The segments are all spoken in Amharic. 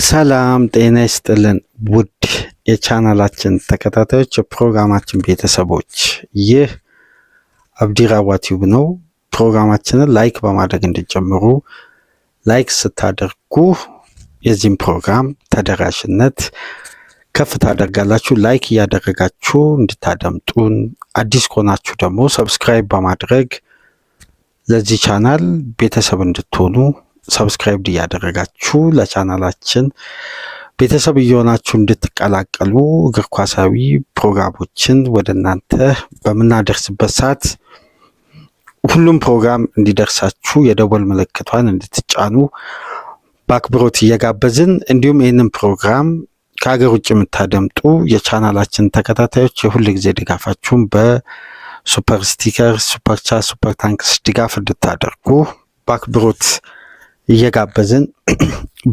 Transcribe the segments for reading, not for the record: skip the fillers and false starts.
ሰላም ጤና ይስጥልን ውድ የቻናላችን ተከታታዮች የፕሮግራማችን ቤተሰቦች፣ ይህ አብዲራዋ ቲዩብ ነው። ፕሮግራማችንን ላይክ በማድረግ እንድትጀምሩ፣ ላይክ ስታደርጉ የዚህም ፕሮግራም ተደራሽነት ከፍ ታደርጋላችሁ። ላይክ እያደረጋችሁ እንድታደምጡን፣ አዲስ ከሆናችሁ ደግሞ ሰብስክራይብ በማድረግ ለዚህ ቻናል ቤተሰብ እንድትሆኑ ሰብስክራይብ እያደረጋችሁ ለቻናላችን ቤተሰብ እየሆናችሁ እንድትቀላቀሉ እግር ኳሳዊ ፕሮግራሞችን ወደ እናንተ በምናደርስበት ሰዓት ሁሉም ፕሮግራም እንዲደርሳችሁ የደወል ምልክቷን እንድትጫኑ በአክብሮት እየጋበዝን፣ እንዲሁም ይህንን ፕሮግራም ከሀገር ውጭ የምታደምጡ የቻናላችን ተከታታዮች የሁል ጊዜ ድጋፋችሁን በሱፐር ስቲከር፣ ሱፐር ቻት፣ ሱፐር ታንክስ ድጋፍ እንድታደርጉ በአክብሮት እየጋበዝን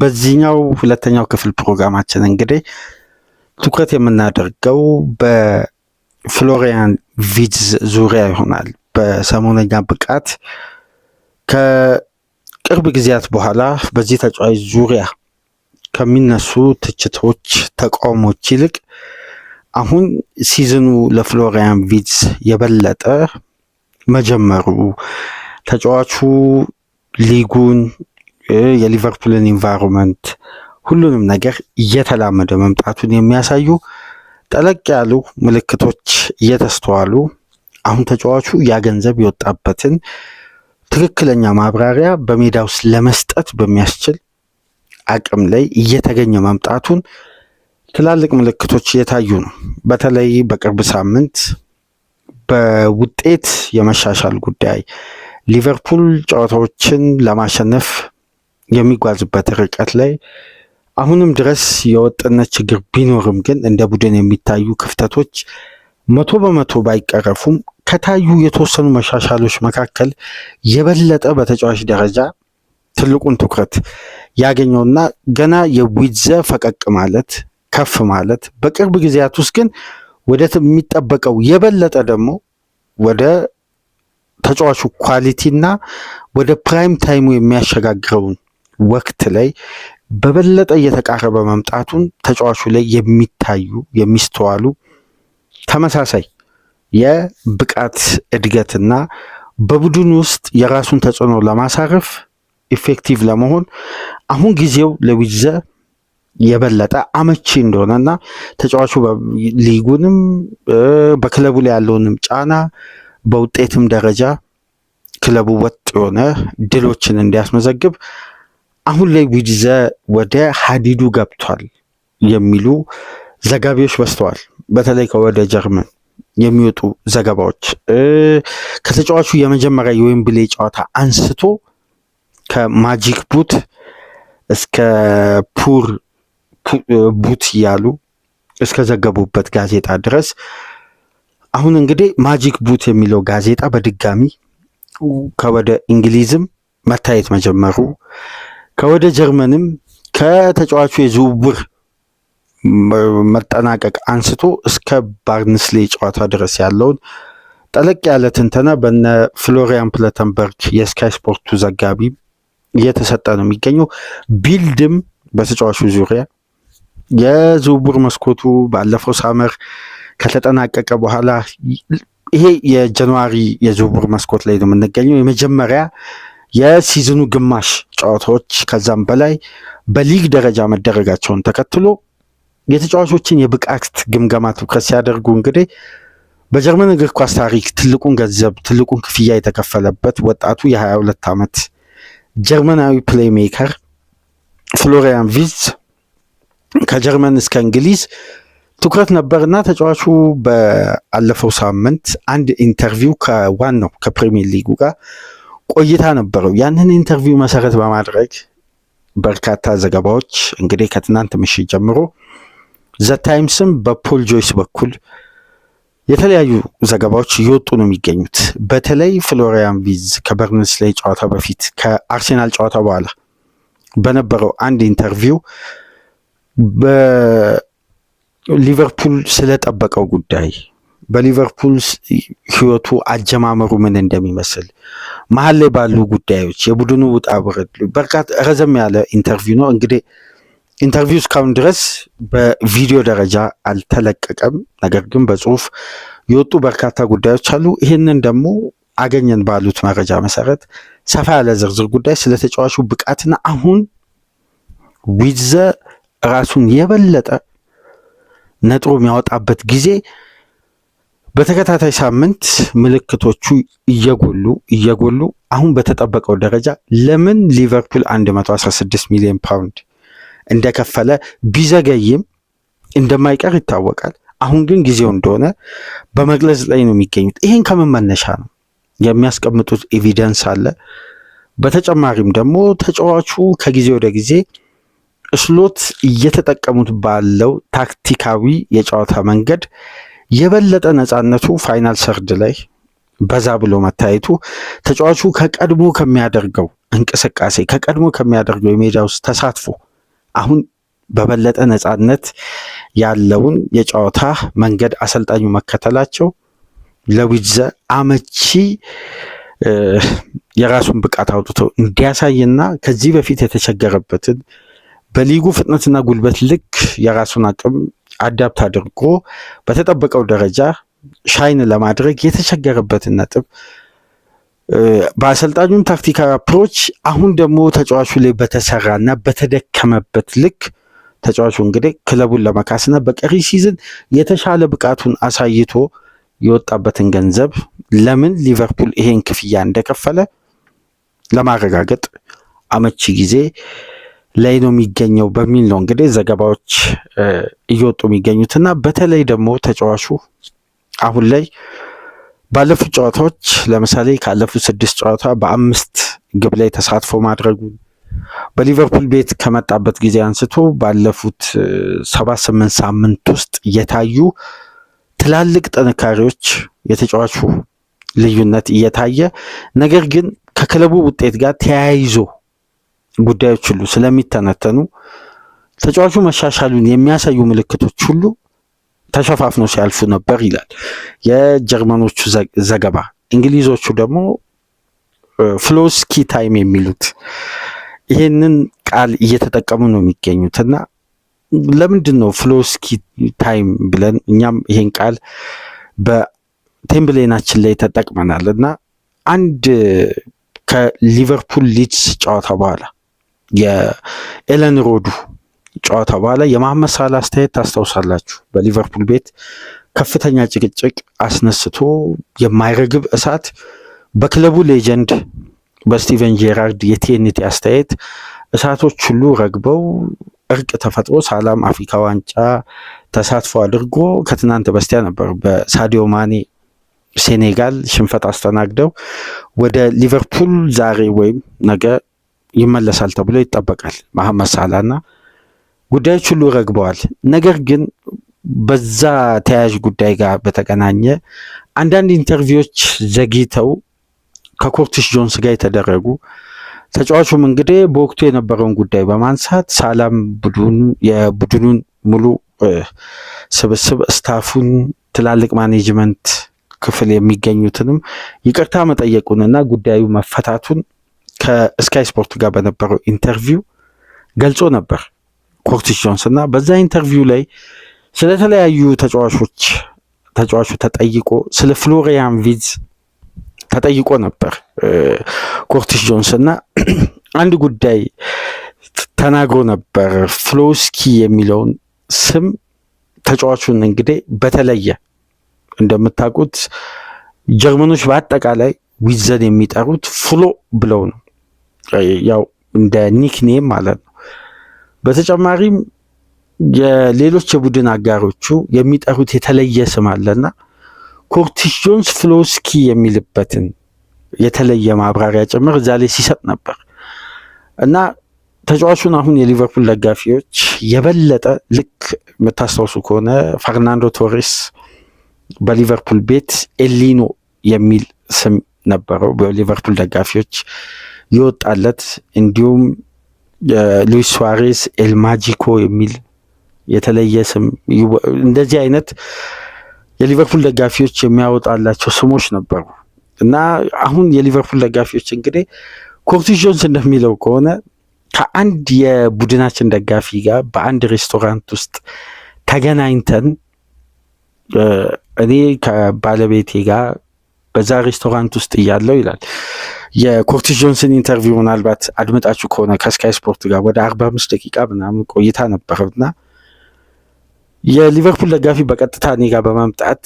በዚህኛው ሁለተኛው ክፍል ፕሮግራማችን እንግዲህ ትኩረት የምናደርገው በፍሎሪያን ቪርትዝ ዙሪያ ይሆናል። በሰሞነኛ ብቃት ከቅርብ ጊዜያት በኋላ በዚህ ተጫዋች ዙሪያ ከሚነሱ ትችቶች፣ ተቃውሞች ይልቅ አሁን ሲዝኑ ለፍሎሪያን ቪርትዝ የበለጠ መጀመሩ ተጫዋቹ ሊጉን፣ የሊቨርፑልን ኢንቫይሮንመንት፣ ሁሉንም ነገር እየተላመደ መምጣቱን የሚያሳዩ ጠለቅ ያሉ ምልክቶች እየተስተዋሉ አሁን ተጫዋቹ ያ ገንዘብ የወጣበትን ትክክለኛ ማብራሪያ በሜዳ ውስጥ ለመስጠት በሚያስችል አቅም ላይ እየተገኘ መምጣቱን ትላልቅ ምልክቶች እየታዩ ነው። በተለይ በቅርብ ሳምንት በውጤት የመሻሻል ጉዳይ ሊቨርፑል ጨዋታዎችን ለማሸነፍ የሚጓዝበት ርቀት ላይ አሁንም ድረስ የወጥነት ችግር ቢኖርም ግን እንደ ቡድን የሚታዩ ክፍተቶች 100% ባይቀረፉም ከታዩ የተወሰኑ መሻሻሎች መካከል የበለጠ በተጫዋች ደረጃ ትልቁን ትኩረት ያገኘውና ገና የቪርትዝ ፈቀቅ ማለት ከፍ ማለት በቅርብ ጊዜያት ውስጥ ግን ወደ የሚጠበቀው የበለጠ ደግሞ ወደ ተጫዋቹ ኳሊቲና ወደ ፕራይም ታይሙ የሚያሸጋግረውን ወቅት ላይ በበለጠ እየተቃረበ መምጣቱን ተጫዋቹ ላይ የሚታዩ የሚስተዋሉ ተመሳሳይ የብቃት እድገትና በቡድን ውስጥ የራሱን ተጽዕኖ ለማሳረፍ ኢፌክቲቭ ለመሆን አሁን ጊዜው ለቪርትዝ የበለጠ አመቺ እንደሆነና ተጫዋቹ ሊጉንም በክለቡ ላይ ያለውንም ጫና በውጤትም ደረጃ ክለቡ ወጥ የሆነ ድሎችን እንዲያስመዘግብ አሁን ላይ ቪርትዝ ወደ ሀዲዱ ገብቷል የሚሉ ዘጋቢዎች በዝተዋል። በተለይ ከወደ ጀርመን የሚወጡ ዘገባዎች ከተጫዋቹ የመጀመሪያ የዌምብሌ ጨዋታ አንስቶ ከማጂክ ቡት እስከ ፑር ቡት እያሉ እስከ ዘገቡበት ጋዜጣ ድረስ አሁን እንግዲህ ማጂክ ቡት የሚለው ጋዜጣ በድጋሚ ከወደ እንግሊዝም መታየት መጀመሩ ከወደ ጀርመንም ከተጫዋቹ የዝውውር መጠናቀቅ አንስቶ እስከ ባርንስሌ ጨዋታ ድረስ ያለውን ጠለቅ ያለ ትንተና በነ ፍሎሪያን ፕለተንበርግ የስካይ ስፖርቱ ዘጋቢ እየተሰጠ ነው የሚገኘው። ቢልድም በተጫዋቹ ዙሪያ የዝውውር መስኮቱ ባለፈው ሳመር ከተጠናቀቀ በኋላ ይሄ የጃንዋሪ የዝውውር መስኮት ላይ ነው የምንገኘው። የመጀመሪያ የሲዝኑ ግማሽ ጨዋታዎች ከዛም በላይ በሊግ ደረጃ መደረጋቸውን ተከትሎ የተጫዋቾችን የብቃት ግምገማ ትኩረት ሲያደርጉ እንግዲህ በጀርመን እግር ኳስ ታሪክ ትልቁን ገንዘብ ትልቁን ክፍያ የተከፈለበት ወጣቱ የ22 ዓመት ጀርመናዊ ፕሌይሜከር ፍሎሪያን ቪርትዝ ከጀርመን እስከ እንግሊዝ ትኩረት ነበርና ተጫዋቹ በአለፈው ሳምንት አንድ ኢንተርቪው ከዋናው ከፕሪሚየር ሊጉ ጋር ቆይታ ነበረው። ያንን ኢንተርቪው መሰረት በማድረግ በርካታ ዘገባዎች እንግዲህ ከትናንት ምሽት ጀምሮ ዘ ታይምስም በፖል ጆይስ በኩል የተለያዩ ዘገባዎች እየወጡ ነው የሚገኙት። በተለይ ፍሎሪያን ቪርትዝ ከበርንስሌ ጨዋታ በፊት ከአርሴናል ጨዋታ በኋላ በነበረው አንድ ኢንተርቪው በሊቨርፑል ስለጠበቀው ጉዳይ፣ በሊቨርፑል ህይወቱ አጀማመሩ ምን እንደሚመስል፣ መሀል ላይ ባሉ ጉዳዮች፣ የቡድኑ ውጣ ውረድ በርካታ ረዘም ያለ ኢንተርቪው ነው። እንግዲህ ኢንተርቪው እስካሁን ድረስ በቪዲዮ ደረጃ አልተለቀቀም። ነገር ግን በጽሁፍ የወጡ በርካታ ጉዳዮች አሉ። ይህንን ደግሞ አገኘን ባሉት መረጃ መሰረት ሰፋ ያለ ዝርዝር ጉዳይ ስለ ተጫዋቹ ብቃትና አሁን ዊትዘ ራሱን የበለጠ ነጥሮ የሚያወጣበት ጊዜ በተከታታይ ሳምንት ምልክቶቹ እየጎሉ አሁን በተጠበቀው ደረጃ ለምን ሊቨርፑል 116 ሚሊዮን ፓውንድ እንደከፈለ ቢዘገይም እንደማይቀር ይታወቃል። አሁን ግን ጊዜው እንደሆነ በመግለጽ ላይ ነው የሚገኙት። ይህን ከምን መነሻ ነው የሚያስቀምጡት? ኤቪደንስ አለ። በተጨማሪም ደግሞ ተጫዋቹ ከጊዜ ወደ ጊዜ ስሎት እየተጠቀሙት ባለው ታክቲካዊ የጨዋታ መንገድ የበለጠ ነፃነቱ ፋይናል ሰርድ ላይ በዛ ብሎ መታየቱ ተጫዋቹ ከቀድሞ ከሚያደርገው እንቅስቃሴ ከቀድሞ ከሚያደርገው የሜዳ ውስጥ ተሳትፎ አሁን በበለጠ ነፃነት ያለውን የጨዋታ መንገድ አሰልጣኙ መከተላቸው ለዊትዘ አመቺ የራሱን ብቃት አውጥቶ እንዲያሳይና ከዚህ በፊት የተቸገረበትን በሊጉ ፍጥነትና ጉልበት ልክ የራሱን አቅም አዳፕት አድርጎ በተጠበቀው ደረጃ ሻይን ለማድረግ የተቸገረበትን ነጥብ በአሰልጣኙም ታክቲካል አፕሮች አሁን ደግሞ ተጫዋቹ ላይ በተሰራና በተደከመበት ልክ ተጫዋቹ እንግዲህ ክለቡን ለመካስና በቀሪ ሲዝን የተሻለ ብቃቱን አሳይቶ የወጣበትን ገንዘብ ለምን ሊቨርፑል ይሄን ክፍያ እንደከፈለ ለማረጋገጥ አመቺ ጊዜ ላይ ነው የሚገኘው በሚል ነው እንግዲህ ዘገባዎች እየወጡ የሚገኙትና በተለይ ደግሞ ተጫዋቹ አሁን ላይ ባለፉት ጨዋታዎች ለምሳሌ ካለፉት 6 ጨዋታ በ5 ግብ ላይ ተሳትፎ ማድረጉን በሊቨርፑል ቤት ከመጣበት ጊዜ አንስቶ ባለፉት 7-8 ሳምንት ውስጥ የታዩ ትላልቅ ጥንካሬዎች የተጫዋቹ ልዩነት እየታየ ነገር ግን ከክለቡ ውጤት ጋር ተያይዞ ጉዳዮች ሁሉ ስለሚተነተኑ ተጫዋቹ መሻሻሉን የሚያሳዩ ምልክቶች ሁሉ ተሸፋፍኖ ሲያልፉ ነበር ይላል የጀርመኖቹ ዘገባ። እንግሊዞቹ ደግሞ ፍሎስኪ ታይም የሚሉት ይሄንን ቃል እየተጠቀሙ ነው የሚገኙትና ለምንድን ነው ፍሎስኪ ታይም ብለን እኛም ይሄን ቃል በቴምብሌናችን ላይ ተጠቅመናል እና አንድ ከሊቨርፑል ሊድስ ጨዋታ በኋላ የኤለን ሮዱ ጨዋታ በኋላ የመሐመድ ሳላ አስተያየት ታስታውሳላችሁ። በሊቨርፑል ቤት ከፍተኛ ጭቅጭቅ አስነስቶ የማይረግብ እሳት በክለቡ ሌጀንድ በስቲቨን ጄራርድ የቲኤንቲ አስተያየት እሳቶች ሁሉ ረግበው እርቅ ተፈጥሮ ሳላም አፍሪካ ዋንጫ ተሳትፎ አድርጎ ከትናንት በስቲያ ነበር በሳዲዮ ማኔ ሴኔጋል ሽንፈት አስተናግደው ወደ ሊቨርፑል ዛሬ ወይም ነገ ይመለሳል ተብሎ ይጠበቃል መሐመድ ሳላና ጉዳዮች ሁሉ ረግበዋል። ነገር ግን በዛ ተያያዥ ጉዳይ ጋር በተገናኘ አንዳንድ ኢንተርቪዎች ዘግይተው ከኮርቲስ ጆንስ ጋር የተደረጉ ተጫዋቹም እንግዲህ በወቅቱ የነበረውን ጉዳይ በማንሳት ሳላም የቡድኑን ሙሉ ስብስብ ስታፉን ትላልቅ ማኔጅመንት ክፍል የሚገኙትንም ይቅርታ መጠየቁንና ጉዳዩ መፈታቱን ከስካይ ስፖርት ጋር በነበረው ኢንተርቪው ገልጾ ነበር ኮርቲስ ጆንስ እና በዛ ኢንተርቪው ላይ ስለተለያዩ ተጫዋቹ ተጠይቆ ስለ ፍሎሪያን ቪርትዝ ተጠይቆ ነበር ኮርቲስ ጆንስ እና አንድ ጉዳይ ተናግሮ ነበር። ፍሎስኪ የሚለውን ስም ተጫዋቹን እንግዲህ በተለየ እንደምታውቁት ጀርመኖች በአጠቃላይ ዊትዘን የሚጠሩት ፍሎ ብለው ነው፣ ያው እንደ ኒክኔም ማለት ነው። በተጨማሪም የሌሎች የቡድን አጋሮቹ የሚጠሩት የተለየ ስም አለና ኮርቲስ ጆንስ ፍሎስኪ የሚልበትን የተለየ ማብራሪያ ጭምር እዛ ላይ ሲሰጥ ነበር እና ተጫዋቹን አሁን የሊቨርፑል ደጋፊዎች የበለጠ ልክ የምታስታውሱ ከሆነ ፈርናንዶ ቶሬስ በሊቨርፑል ቤት ኤሊኖ የሚል ስም ነበረው በሊቨርፑል ደጋፊዎች ይወጣለት። እንዲሁም ሉዊስ ሱዋሬዝ ኤልማጂኮ የሚል የተለየ ስም እንደዚህ አይነት የሊቨርፑል ደጋፊዎች የሚያወጣላቸው ስሞች ነበሩ እና አሁን የሊቨርፑል ደጋፊዎች እንግዲህ ኮርቲስ ጆንስ እንደሚለው ከሆነ ከአንድ የቡድናችን ደጋፊ ጋር በአንድ ሬስቶራንት ውስጥ ተገናኝተን እኔ ከባለቤቴ ጋር በዛ ሬስቶራንት ውስጥ እያለው ይላል የኮርቲስ ጆንሰን ኢንተርቪው ምናልባት አድምጣችሁ ከሆነ ከስካይ ስፖርት ጋር ወደ 45 ደቂቃ ምናምን ቆይታ ነበረውና የሊቨርፑል ደጋፊ በቀጥታ እኔ ጋር በመምጣት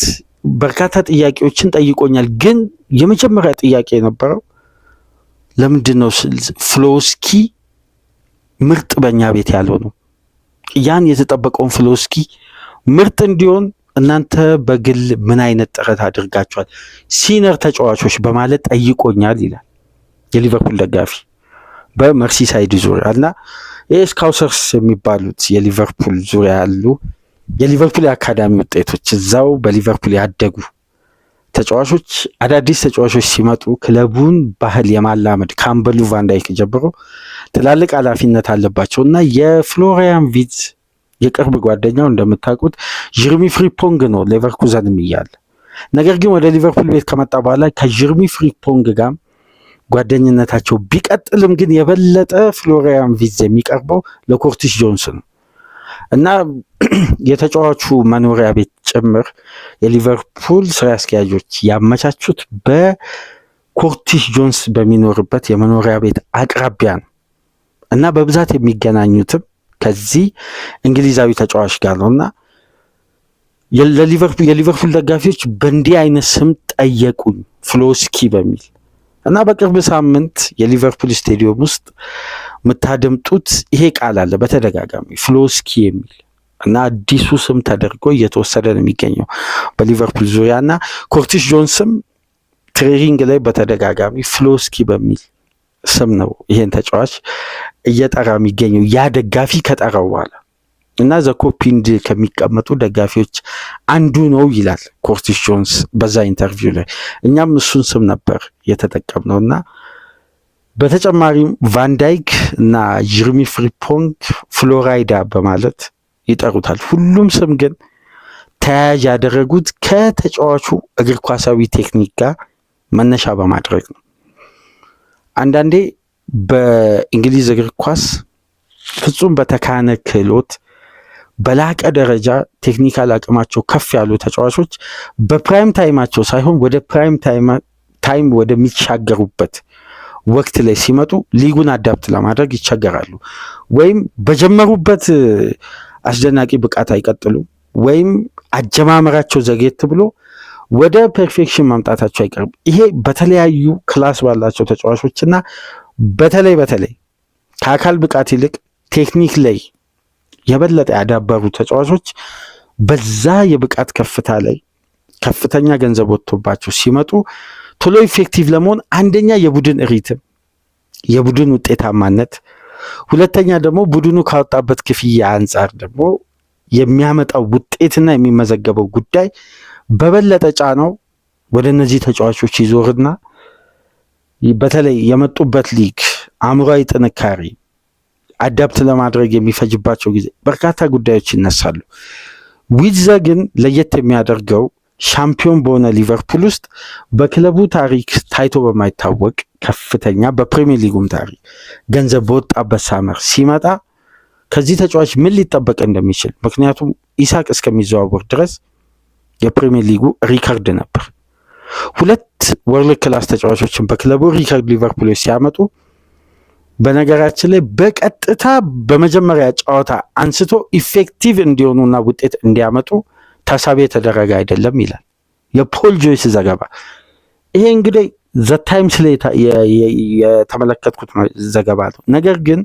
በርካታ ጥያቄዎችን ጠይቆኛል። ግን የመጀመሪያ ጥያቄ የነበረው ለምንድን ነው ፍሎስኪ ምርጥ በእኛ ቤት ያለው ነው? ያን የተጠበቀውን ፍሎስኪ ምርጥ እንዲሆን እናንተ በግል ምን አይነት ጥረት አድርጋችኋል ሲነር ተጫዋቾች በማለት ጠይቆኛል ይላል የሊቨርፑል ደጋፊ በመርሲሳይድ ዙሪያ እና ስካውሰርስ የሚባሉት የሊቨርፑል ዙሪያ ያሉ የሊቨርፑል የአካዳሚ ውጤቶች እዛው በሊቨርፑል ያደጉ ተጫዋቾች አዳዲስ ተጫዋቾች ሲመጡ ክለቡን ባህል የማላመድ ካምበሉ ቫንዳይክ ጀምሮ ትላልቅ ኃላፊነት አለባቸው እና የፍሎሪያን ቪትዝ የቅርብ ጓደኛው እንደምታውቁት ጀርሚ ፍሪፖንግ ነው ሌቨርኩዘንም እያለ። ነገር ግን ወደ ሊቨርፑል ቤት ከመጣ በኋላ ከጀርሚ ፍሪፖንግ ጋር ጓደኝነታቸው ቢቀጥልም ግን የበለጠ ፍሎሪያን ቪትዝ የሚቀርበው ለኮርቲስ ጆንሰን እና የተጫዋቹ መኖሪያ ቤት ጭምር የሊቨርፑል ስራ አስኪያጆች ያመቻቹት በኮርቲስ ጆንስ በሚኖርበት የመኖሪያ ቤት አቅራቢያ ነው እና በብዛት የሚገናኙትም ከዚህ እንግሊዛዊ ተጫዋች ጋር ነው እና የሊቨርፑል ደጋፊዎች በእንዲህ አይነት ስም ጠየቁኝ ፍሎስኪ በሚል እና በቅርብ ሳምንት የሊቨርፑል ስቴዲየም ውስጥ የምታደምጡት ይሄ ቃል አለ በተደጋጋሚ ፍሎስኪ የሚል እና አዲሱ ስም ተደርጎ እየተወሰደ ነው የሚገኘው በሊቨርፑል ዙሪያ እና ኮርቲስ ጆንስም ትሬኒንግ ላይ በተደጋጋሚ ፍሎስኪ በሚል ስም ነው ይሄን ተጫዋች እየጠራ የሚገኘው ያ ደጋፊ ከጠራው በኋላ እና ዘኮፒንድ ከሚቀመጡ ደጋፊዎች አንዱ ነው ይላል ኮርቲስ ጆንስ በዛ ኢንተርቪው ላይ። እኛም እሱን ስም ነበር የተጠቀምነው እና በተጨማሪም ቫንዳይክ እና ጀርሚ ፍሪፖንግ ፍሎራይዳ በማለት ይጠሩታል። ሁሉም ስም ግን ተያያዥ ያደረጉት ከተጫዋቹ እግር ኳሳዊ ቴክኒክ ጋር መነሻ በማድረግ ነው። አንዳንዴ በእንግሊዝ እግር ኳስ ፍጹም በተካነ ክህሎት በላቀ ደረጃ ቴክኒካል አቅማቸው ከፍ ያሉ ተጫዋቾች በፕራይም ታይማቸው ሳይሆን ወደ ፕራይም ታይም ወደሚሻገሩበት ወቅት ላይ ሲመጡ ሊጉን አዳፕት ለማድረግ ይቸገራሉ። ወይም በጀመሩበት አስደናቂ ብቃት አይቀጥሉ ወይም አጀማመራቸው ዘግየት ብሎ ወደ ፐርፌክሽን ማምጣታቸው አይቀርም። ይሄ በተለያዩ ክላስ ባላቸው ተጫዋቾችና በተለይ ከአካል ብቃት ይልቅ ቴክኒክ ላይ የበለጠ ያዳበሩ ተጫዋቾች በዛ የብቃት ከፍታ ላይ ከፍተኛ ገንዘብ ወጥቶባቸው ሲመጡ ቶሎ ኢፌክቲቭ ለመሆን አንደኛ የቡድን ሪትም፣ የቡድን ውጤታማነት፣ ሁለተኛ ደግሞ ቡድኑ ካወጣበት ክፍያ አንጻር ደግሞ የሚያመጣው ውጤትና የሚመዘገበው ጉዳይ በበለጠ ጫናው ወደ እነዚህ ተጫዋቾች ይዞርና በተለይ የመጡበት ሊግ አእምሯዊ ጥንካሬ አዳፕት ለማድረግ የሚፈጅባቸው ጊዜ በርካታ ጉዳዮች ይነሳሉ። ዊትዝ ግን ለየት የሚያደርገው ሻምፒዮን በሆነ ሊቨርፑል ውስጥ በክለቡ ታሪክ ታይቶ በማይታወቅ ከፍተኛ በፕሪሚየር ሊጉም ታሪክ ገንዘብ በወጣበት ሳመር ሲመጣ ከዚህ ተጫዋች ምን ሊጠበቅ እንደሚችል ምክንያቱም ኢሳቅ እስከሚዘዋወር ድረስ የፕሪሚየር ሊጉ ሪከርድ ነበር። ሁለት ወርልድ ክላስ ተጫዋቾችን በክለቡ ሪከርድ ሊቨርፑሎች ሲያመጡ በነገራችን ላይ በቀጥታ በመጀመሪያ ጨዋታ አንስቶ ኢፌክቲቭ እንዲሆኑና ውጤት እንዲያመጡ ታሳቢ የተደረገ አይደለም ይላል የፖል ጆይስ ዘገባ። ይሄ እንግዲህ ዘታይምስ ላይ የተመለከትኩት ዘገባ ነው። ነገር ግን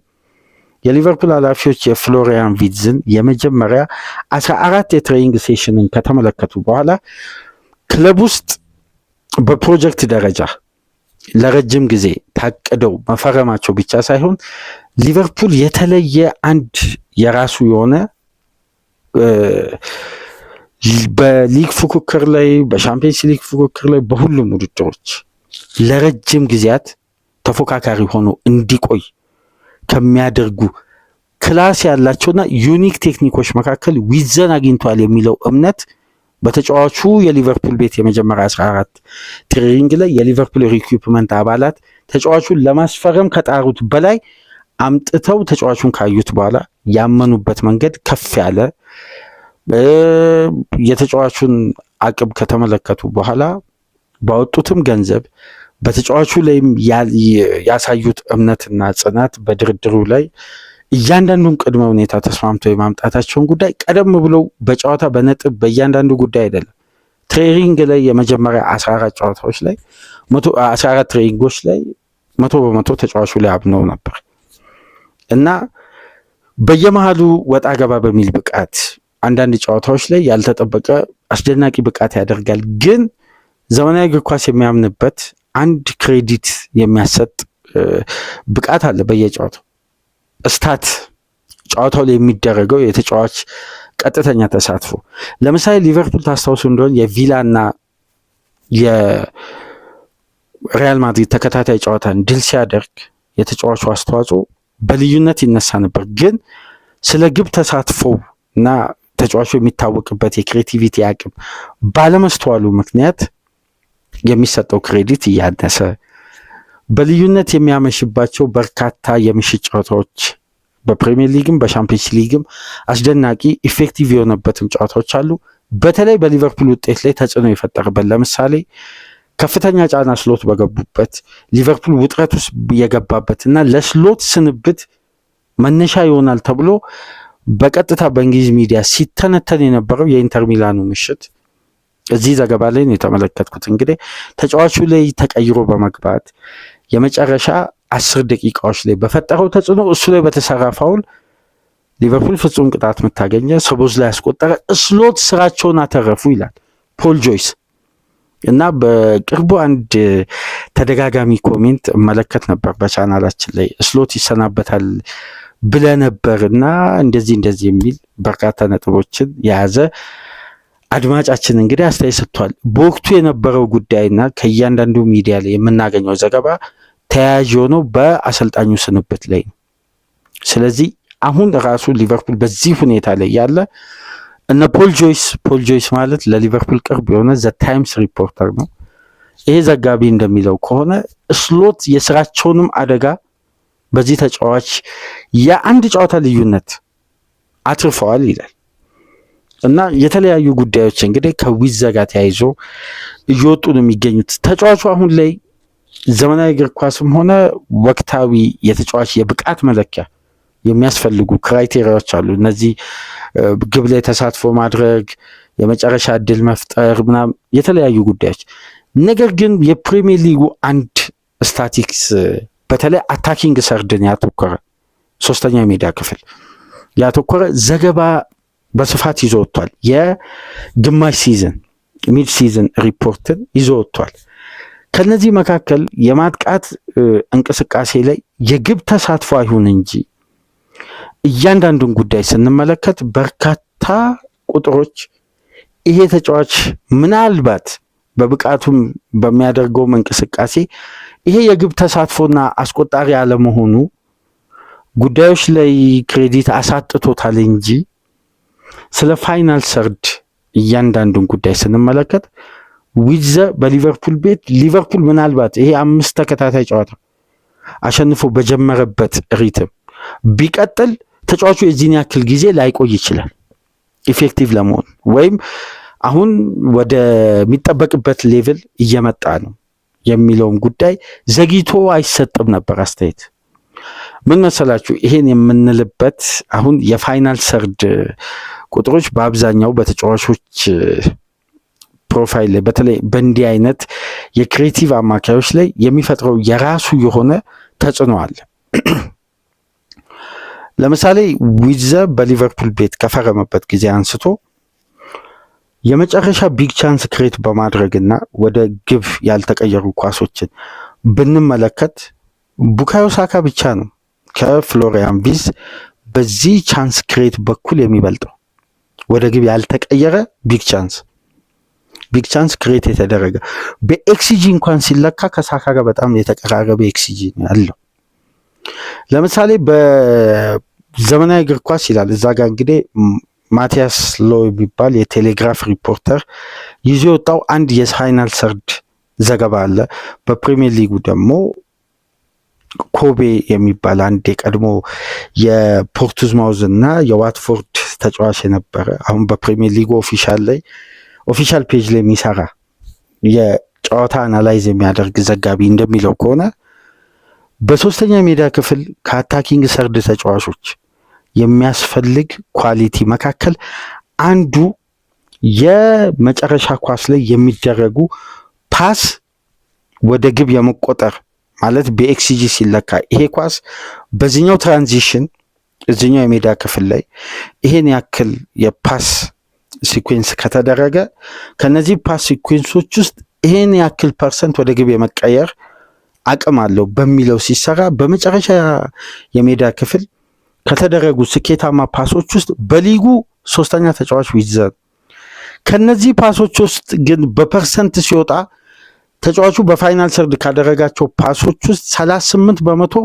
የሊቨርፑል ኃላፊዎች የፍሎሪያን ቪትዝን የመጀመሪያ 14 የትሬኒንግ ሴሽንን ከተመለከቱ በኋላ ክለብ ውስጥ በፕሮጀክት ደረጃ ለረጅም ጊዜ ታቅደው መፈረማቸው ብቻ ሳይሆን ሊቨርፑል የተለየ አንድ የራሱ የሆነ በሊግ ፉክክር ላይ በሻምፒየንስ ሊግ ፉክክር ላይ በሁሉም ውድድሮች ለረጅም ጊዜያት ተፎካካሪ ሆኖ እንዲቆይ ከሚያደርጉ ክላስ ያላቸውና ዩኒክ ቴክኒኮች መካከል ዊትዝን አግኝቷል የሚለው እምነት በተጫዋቹ የሊቨርፑል ቤት የመጀመሪያ 14 ትሬኒንግ ላይ የሊቨርፑል ሪኩፕመንት አባላት ተጫዋቹን ለማስፈረም ከጣሩት በላይ አምጥተው ተጫዋቹን ካዩት በኋላ ያመኑበት መንገድ ከፍ ያለ የተጫዋቹን አቅም ከተመለከቱ በኋላ ባወጡትም ገንዘብ በተጫዋቹ ላይም ያሳዩት እምነትና ጽናት በድርድሩ ላይ እያንዳንዱን ቅድመ ሁኔታ ተስማምተው የማምጣታቸውን ጉዳይ ቀደም ብለው በጨዋታ በነጥብ በእያንዳንዱ ጉዳይ አይደለም ትሬኒንግ ላይ የመጀመሪያ 14 ጨዋታዎች ላይ 14 ትሬኒንጎች ላይ 100% ተጫዋቹ ላይ አምነው ነበር እና በየመሃሉ ወጣ ገባ በሚል ብቃት አንዳንድ ጨዋታዎች ላይ ያልተጠበቀ አስደናቂ ብቃት ያደርጋል። ግን ዘመናዊ እግር ኳስ የሚያምንበት አንድ ክሬዲት የሚያሰጥ ብቃት አለ በየጨዋታው ስታት ጨዋታው ላይ የሚደረገው የተጫዋች ቀጥተኛ ተሳትፎ። ለምሳሌ ሊቨርፑል ታስታውሱ እንደሆነ የቪላና የሪያል ማድሪድ ተከታታይ ጨዋታን ድል ሲያደርግ የተጫዋቹ አስተዋጽኦ በልዩነት ይነሳ ነበር። ግን ስለ ግብ ተሳትፎ እና ተጫዋቹ የሚታወቅበት የክሬቲቪቲ አቅም ባለመስተዋሉ ምክንያት የሚሰጠው ክሬዲት እያነሰ በልዩነት የሚያመሽባቸው በርካታ የምሽት ጨዋታዎች በፕሪሚየር ሊግም በሻምፒየንስ ሊግም አስደናቂ ኢፌክቲቭ የሆነበትም ጨዋታዎች አሉ። በተለይ በሊቨርፑል ውጤት ላይ ተጽዕኖ የፈጠረበት ለምሳሌ ከፍተኛ ጫና ስሎት በገቡበት ሊቨርፑል ውጥረት ውስጥ የገባበትና ለስሎት ስንብት መነሻ ይሆናል ተብሎ በቀጥታ በእንግሊዝ ሚዲያ ሲተነተን የነበረው የኢንተር ሚላኑ ምሽት እዚህ ዘገባ ላይ ነው የተመለከትኩት። እንግዲህ ተጫዋቹ ላይ ተቀይሮ በመግባት የመጨረሻ 10 ደቂቃዎች ላይ በፈጠረው ተጽዕኖ እሱ ላይ በተሰራ ፋውል ሊቨርፑል ፍጹም ቅጣት ምታገኘ ሰቦዝ ላይ ያስቆጠረ ስሎት ስራቸውን አተረፉ ይላል ፖል ጆይስ። እና በቅርቡ አንድ ተደጋጋሚ ኮሜንት እመለከት ነበር በቻናላችን ላይ ስሎት ይሰናበታል ብለ ነበር እና እንደዚህ የሚል በርካታ ነጥቦችን የያዘ አድማጫችን እንግዲህ አስተያየት ሰጥቷል። በወቅቱ የነበረው ጉዳይና ከእያንዳንዱ ሚዲያ ላይ የምናገኘው ዘገባ ተያያዥ ሆነው በአሰልጣኙ ስንብት ላይ ነው። ስለዚህ አሁን ራሱ ሊቨርፑል በዚህ ሁኔታ ላይ ያለ እነ ፖል ጆይስ ማለት ለሊቨርፑል ቅርብ የሆነ ዘ ታይምስ ሪፖርተር ነው። ይሄ ዘጋቢ እንደሚለው ከሆነ ስሎት የስራቸውንም አደጋ በዚህ ተጫዋች የአንድ ጨዋታ ልዩነት አትርፈዋል ይላል። እና የተለያዩ ጉዳዮች እንግዲህ ከዊዝ ጋር ተያይዞ እየወጡ ነው የሚገኙት። ተጫዋቹ አሁን ላይ ዘመናዊ እግር ኳስም ሆነ ወቅታዊ የተጫዋች የብቃት መለኪያ የሚያስፈልጉ ክራይቴሪያዎች አሉ። እነዚህ ግብ ላይ ተሳትፎ ማድረግ፣ የመጨረሻ እድል መፍጠር ምናምን የተለያዩ ጉዳዮች። ነገር ግን የፕሪሚየር ሊጉ አንድ ስታቲክስ በተለይ አታኪንግ ሰርድን ያተኮረ ሶስተኛ የሜዳ ክፍል ያተኮረ ዘገባ በስፋት ይዞ ወጥቷል። የግማሽ ሲዝን ሚድ ሲዝን ሪፖርትን ይዞ ወጥቷል። ከነዚህ መካከል የማጥቃት እንቅስቃሴ ላይ የግብ ተሳትፎ አይሁን እንጂ እያንዳንዱን ጉዳይ ስንመለከት በርካታ ቁጥሮች ይሄ ተጫዋች ምናልባት በብቃቱም በሚያደርገውም እንቅስቃሴ ይሄ የግብ ተሳትፎና አስቆጣሪ ያለመሆኑ ጉዳዮች ላይ ክሬዲት አሳጥቶታል እንጂ ስለ ፋይናል ሰርድ እያንዳንዱን ጉዳይ ስንመለከት ዊዘ በሊቨርፑል ቤት ሊቨርፑል ምናልባት ይሄ 5 ተከታታይ ጨዋታ አሸንፎ በጀመረበት ሪትም ቢቀጥል ተጫዋቹ የዚህን ያክል ጊዜ ላይቆይ ይችላል ኢፌክቲቭ ለመሆን ወይም አሁን ወደ የሚጠበቅበት ሌቭል እየመጣ ነው የሚለውም ጉዳይ ዘግይቶ አይሰጥም ነበር አስተያየት። ምን መሰላችሁ ይሄን የምንልበት አሁን የፋይናል ሰርድ ቁጥሮች በአብዛኛው በተጫዋቾች ፕሮፋይል ላይ በተለይ በእንዲህ አይነት የክሬቲቭ አማካዮች ላይ የሚፈጥረው የራሱ የሆነ ተጽዕኖ አለ። ለምሳሌ ዊዘ በሊቨርፑል ቤት ከፈረመበት ጊዜ አንስቶ የመጨረሻ ቢግ ቻንስ ክሬት በማድረግና ወደ ግብ ያልተቀየሩ ኳሶችን ብንመለከት ቡካዮ ሳካ ብቻ ነው ከፍሎሪያን ቪዝ በዚህ ቻንስ ክሬት በኩል የሚበልጠው ወደ ግብ ያልተቀየረ ቢግ ቻንስ ክሬት የተደረገ በኤክሲጂ እንኳን ሲለካ ከሳካ ጋር በጣም የተቀራረበ ኤክሲጂ ነው ያለው። ለምሳሌ በዘመናዊ እግር ኳስ ይላል እዛ ጋር እንግዲህ ማቲያስ ሎ የሚባል የቴሌግራፍ ሪፖርተር ይዞ የወጣው አንድ የፋይናል ሰርድ ዘገባ አለ። በፕሪሚየር ሊጉ ደግሞ ኮቤ የሚባል አንድ የቀድሞ የፖርቱዝማውዝ እና የዋትፎርድ ተጫዋች የነበረ አሁን በፕሪሚየር ሊግ ኦፊሻል ፔጅ ላይ የሚሰራ የጨዋታ አናላይዝ የሚያደርግ ዘጋቢ እንደሚለው ከሆነ በሶስተኛ ሜዳ ክፍል ከአታኪንግ ሰርድ ተጫዋቾች የሚያስፈልግ ኳሊቲ መካከል አንዱ የመጨረሻ ኳስ ላይ የሚደረጉ ፓስ ወደ ግብ የመቆጠር ማለት በኤክስጂ ሲለካ ይሄ ኳስ በዚህኛው ትራንዚሽን እዚህኛው የሜዳ ክፍል ላይ ይሄን ያክል የፓስ ሲኩዌንስ ከተደረገ ከነዚህ ፓስ ሲኩዌንሶች ውስጥ ይሄን ያክል ፐርሰንት ወደ ግብ የመቀየር አቅም አለው በሚለው ሲሰራ በመጨረሻ የሜዳ ክፍል ከተደረጉ ስኬታማ ፓሶች ውስጥ በሊጉ ሶስተኛ ተጫዋች ዊትዘ ከነዚህ ፓሶች ውስጥ ግን በፐርሰንት ሲወጣ ተጫዋቹ በፋይናል ሰርድ ካደረጋቸው ፓሶች ውስጥ 38%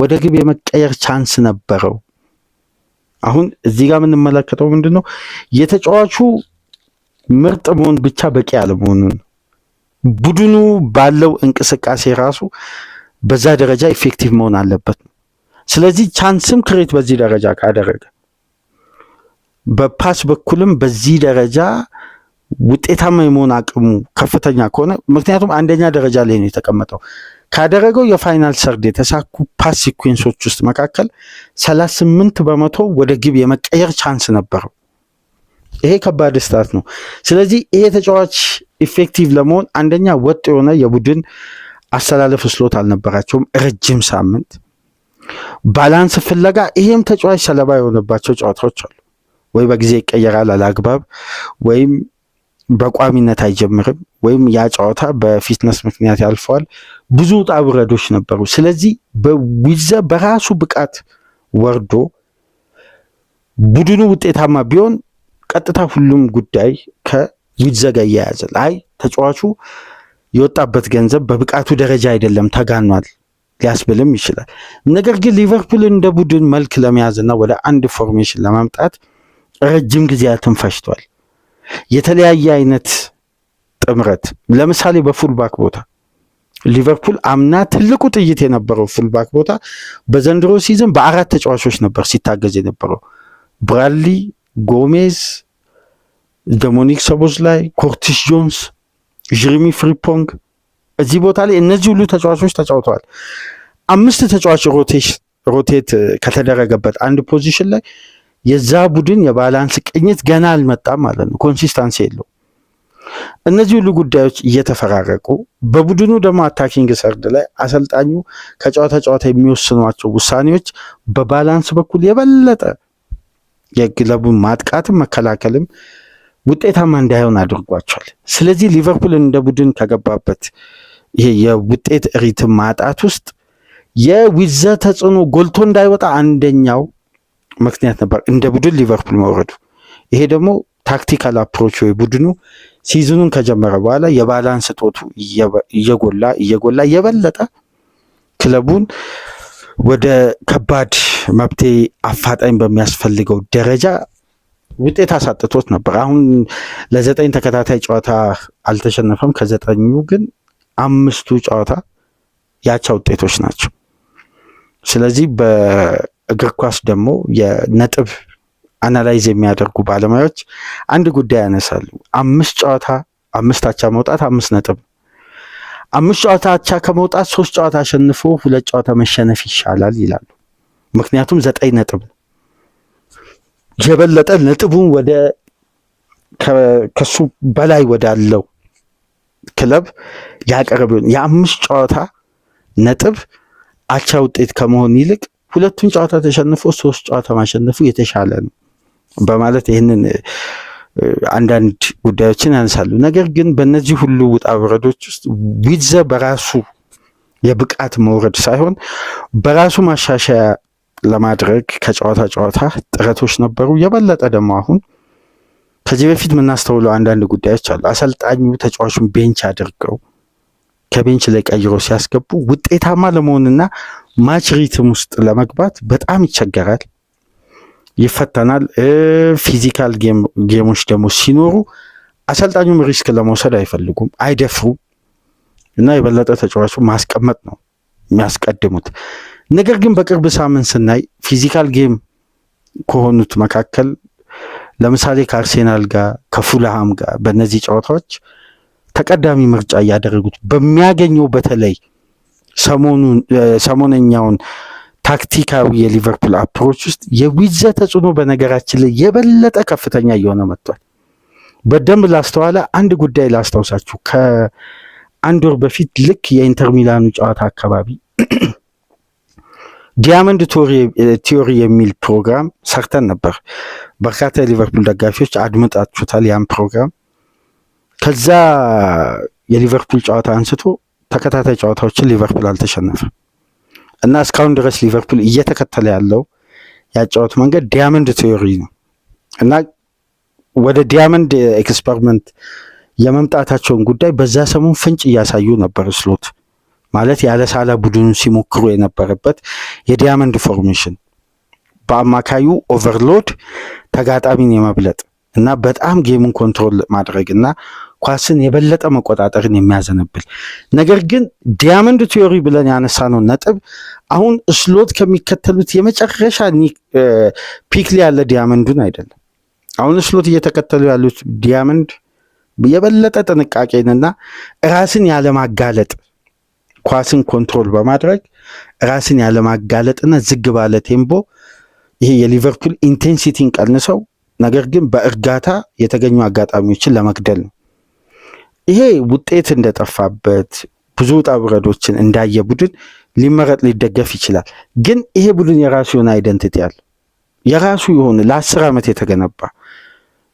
ወደ ግብ የመቀየር ቻንስ ነበረው። አሁን እዚህ ጋር የምንመለከተው ምንድነው የተጫዋቹ ምርጥ መሆን ብቻ በቂ አለመሆኑን ቡድኑ ባለው እንቅስቃሴ ራሱ በዛ ደረጃ ኢፌክቲቭ መሆን አለበት። ስለዚህ ቻንስም ክሬት በዚህ ደረጃ ካደረገ በፓስ በኩልም በዚህ ደረጃ ውጤታማ የመሆን አቅሙ ከፍተኛ ከሆነ ምክንያቱም አንደኛ ደረጃ ላይ ነው የተቀመጠው ካደረገው የፋይናል ሰርድ የተሳኩ ፓስ ሲኩዌንሶች ውስጥ መካከል 38% ወደ ግብ የመቀየር ቻንስ ነበረው። ይሄ ከባድ ስታት ነው። ስለዚህ ይሄ ተጫዋች ኢፌክቲቭ ለመሆን አንደኛ ወጥ የሆነ የቡድን አሰላለፍ ስሎት አልነበራቸውም። ረጅም ሳምንት ባላንስ ፍለጋ ይሄም ተጫዋች ሰለባ የሆነባቸው ጨዋታዎች አሉ። ወይ በጊዜ ይቀየራል አላግባብ ወይም በቋሚነት አይጀምርም ወይም ያ ጨዋታ በፊትነስ ምክንያት ያልፈዋል። ብዙ ውጣ ውረዶች ነበሩ። ስለዚህ በዊትዘ በራሱ ብቃት ወርዶ ቡድኑ ውጤታማ ቢሆን ቀጥታ ሁሉም ጉዳይ ከዊትዘ ጋር ያያዛል። አይ ተጫዋቹ የወጣበት ገንዘብ በብቃቱ ደረጃ አይደለም ተጋኗል ሊያስብልም ይችላል። ነገር ግን ሊቨርፑል እንደ ቡድን መልክ ለመያዝና ወደ አንድ ፎርሜሽን ለማምጣት ረጅም ጊዜያትን ፈጅቷል። የተለያየ አይነት ጥምረት ለምሳሌ በፉልባክ ቦታ ሊቨርፑል አምና ትልቁ ጥይት የነበረው ፉልባክ ቦታ በዘንድሮ ሲዝን በአራት ተጫዋቾች ነበር ሲታገዝ የነበረው ብራድሊ፣ ጎሜዝ፣ ዶሚኒክ ሶቦስላይ፣ ኮርቲስ ጆንስ፣ ጀሬሚ ፍሪፖንግ እዚህ ቦታ ላይ እነዚህ ሁሉ ተጫዋቾች ተጫውተዋል። 5 ተጫዋች ሮቴት ከተደረገበት አንድ ፖዚሽን ላይ የዛ ቡድን የባላንስ ቅኝት ገና አልመጣም ማለት ነው። ኮንሲስታንሲ የለው። እነዚህ ሁሉ ጉዳዮች እየተፈራረቁ በቡድኑ ደግሞ አታኪንግ ሰርድ ላይ አሰልጣኙ ከጨዋታ ጨዋታ የሚወስኗቸው ውሳኔዎች በባላንስ በኩል የበለጠ የክለቡን ማጥቃትም መከላከልም ውጤታማ እንዳይሆን አድርጓቸዋል። ስለዚህ ሊቨርፑል እንደ ቡድን ከገባበት ይሄ የውጤት ሪትም ማጣት ውስጥ የዊትዘ ተጽዕኖ ጎልቶ እንዳይወጣ አንደኛው ምክንያት ነበር እንደ ቡድን ሊቨርፑል መውረዱ። ይሄ ደግሞ ታክቲካል አፕሮች ወይ ቡድኑ ሲዝኑን ከጀመረ በኋላ የባላንስ ጦቱ እየጎላ የበለጠ ክለቡን ወደ ከባድ መብቴ አፋጣኝ በሚያስፈልገው ደረጃ ውጤት አሳጥቶት ነበር። አሁን ለ9 ተከታታይ ጨዋታ አልተሸነፈም። ከ9 ግን 5ቱ ጨዋታ ያቻ ውጤቶች ናቸው። ስለዚህ በእግር ኳስ ደግሞ የነጥብ አናላይዝ የሚያደርጉ ባለሙያዎች አንድ ጉዳይ ያነሳሉ። 5 ጨዋታ 5 አቻ መውጣት 5 ነጥብ፣ 5 ጨዋታ አቻ ከመውጣት 3 ጨዋታ አሸንፎ 2 ጨዋታ መሸነፍ ይሻላል ይላሉ። ምክንያቱም 9 ነጥብ የበለጠ ነጥቡን ወደ ከሱ በላይ ወዳለው ክለብ ያቀርብ የ5 ጨዋታ ነጥብ አቻ ውጤት ከመሆን ይልቅ 2ቱን ጨዋታ ተሸንፎ 3 ጨዋታ ማሸነፉ የተሻለ ነው በማለት ይህንን አንዳንድ ጉዳዮችን ያነሳሉ። ነገር ግን በእነዚህ ሁሉ ውጣ ውረዶች ውስጥ ዊትዘ በራሱ የብቃት መውረድ ሳይሆን በራሱ ማሻሻያ ለማድረግ ከጨዋታ ጨዋታ ጥረቶች ነበሩ። የበለጠ ደግሞ አሁን ከዚህ በፊት የምናስተውለው አንዳንድ ጉዳዮች አሉ። አሰልጣኙ ተጫዋቹን ቤንች አድርገው ከቤንች ላይ ቀይሮ ሲያስገቡ ውጤታማ ለመሆንና ማች ሪትም ውስጥ ለመግባት በጣም ይቸገራል፣ ይፈተናል። ፊዚካል ጌሞች ደግሞ ሲኖሩ አሰልጣኙም ሪስክ ለመውሰድ አይፈልጉም፣ አይደፍሩም እና የበለጠ ተጫዋቹ ማስቀመጥ ነው የሚያስቀድሙት። ነገር ግን በቅርብ ሳምንት ስናይ ፊዚካል ጌም ከሆኑት መካከል ለምሳሌ ከአርሴናል ጋር ከፉልሃም ጋር በእነዚህ ጨዋታዎች ተቀዳሚ ምርጫ እያደረጉት በሚያገኘው በተለይ ሰሞነኛውን ታክቲካዊ የሊቨርፑል አፕሮች ውስጥ የዊዘ ተጽዕኖ በነገራችን ላይ የበለጠ ከፍተኛ እየሆነ መጥቷል። በደንብ ላስተዋለ አንድ ጉዳይ ላስታውሳችሁ። ከአንድ ወር በፊት ልክ የኢንተር ሚላኑ ጨዋታ አካባቢ ዲያመንድ ቲዮሪ የሚል ፕሮግራም ሰርተን ነበር። በርካታ የሊቨርፑል ደጋፊዎች አድምጣችሁታል ያን ፕሮግራም። ከዛ የሊቨርፑል ጨዋታ አንስቶ ተከታታይ ጨዋታዎችን ሊቨርፑል አልተሸነፈም እና እስካሁን ድረስ ሊቨርፑል እየተከተለ ያለው ያጫወት መንገድ ዲያመንድ ቲዮሪ ነው እና ወደ ዲያመንድ ኤክስፐሪመንት የመምጣታቸውን ጉዳይ በዛ ሰሞን ፍንጭ እያሳዩ ነበር። ስሎት ማለት ያለ ሳላ ቡድኑን ሲሞክሩ የነበረበት የዲያመንድ ፎርሜሽን በአማካዩ ኦቨርሎድ ተጋጣሚን የመብለጥ እና በጣም ጌሙን ኮንትሮል ማድረግ እና ኳስን የበለጠ መቆጣጠርን የሚያዘነብል ነገር ግን ዲያመንድ ቲዮሪ ብለን ያነሳነው ነጥብ አሁን ስሎት ከሚከተሉት የመጨረሻ ፒክ ላይ ያለ ዲያመንዱን አይደለም። አሁን ስሎት እየተከተሉ ያሉት ዲያመንድ የበለጠ ጥንቃቄንና ራስን ያለማጋለጥ ኳስን ኮንትሮል በማድረግ ራስን ያለማጋለጥና ዝግ ባለ ቴምፖ ይሄ የሊቨርፑል ኢንቴንሲቲን ቀንሰው ነገር ግን በእርጋታ የተገኙ አጋጣሚዎችን ለመግደል ነው። ይሄ ውጤት እንደጠፋበት ብዙ ውጣ ውረዶችን እንዳየ ቡድን ሊመረጥ ሊደገፍ ይችላል። ግን ይሄ ቡድን የራሱ የሆነ አይደንቲቲ ያለው የራሱ የሆነ ለ10 ዓመት የተገነባ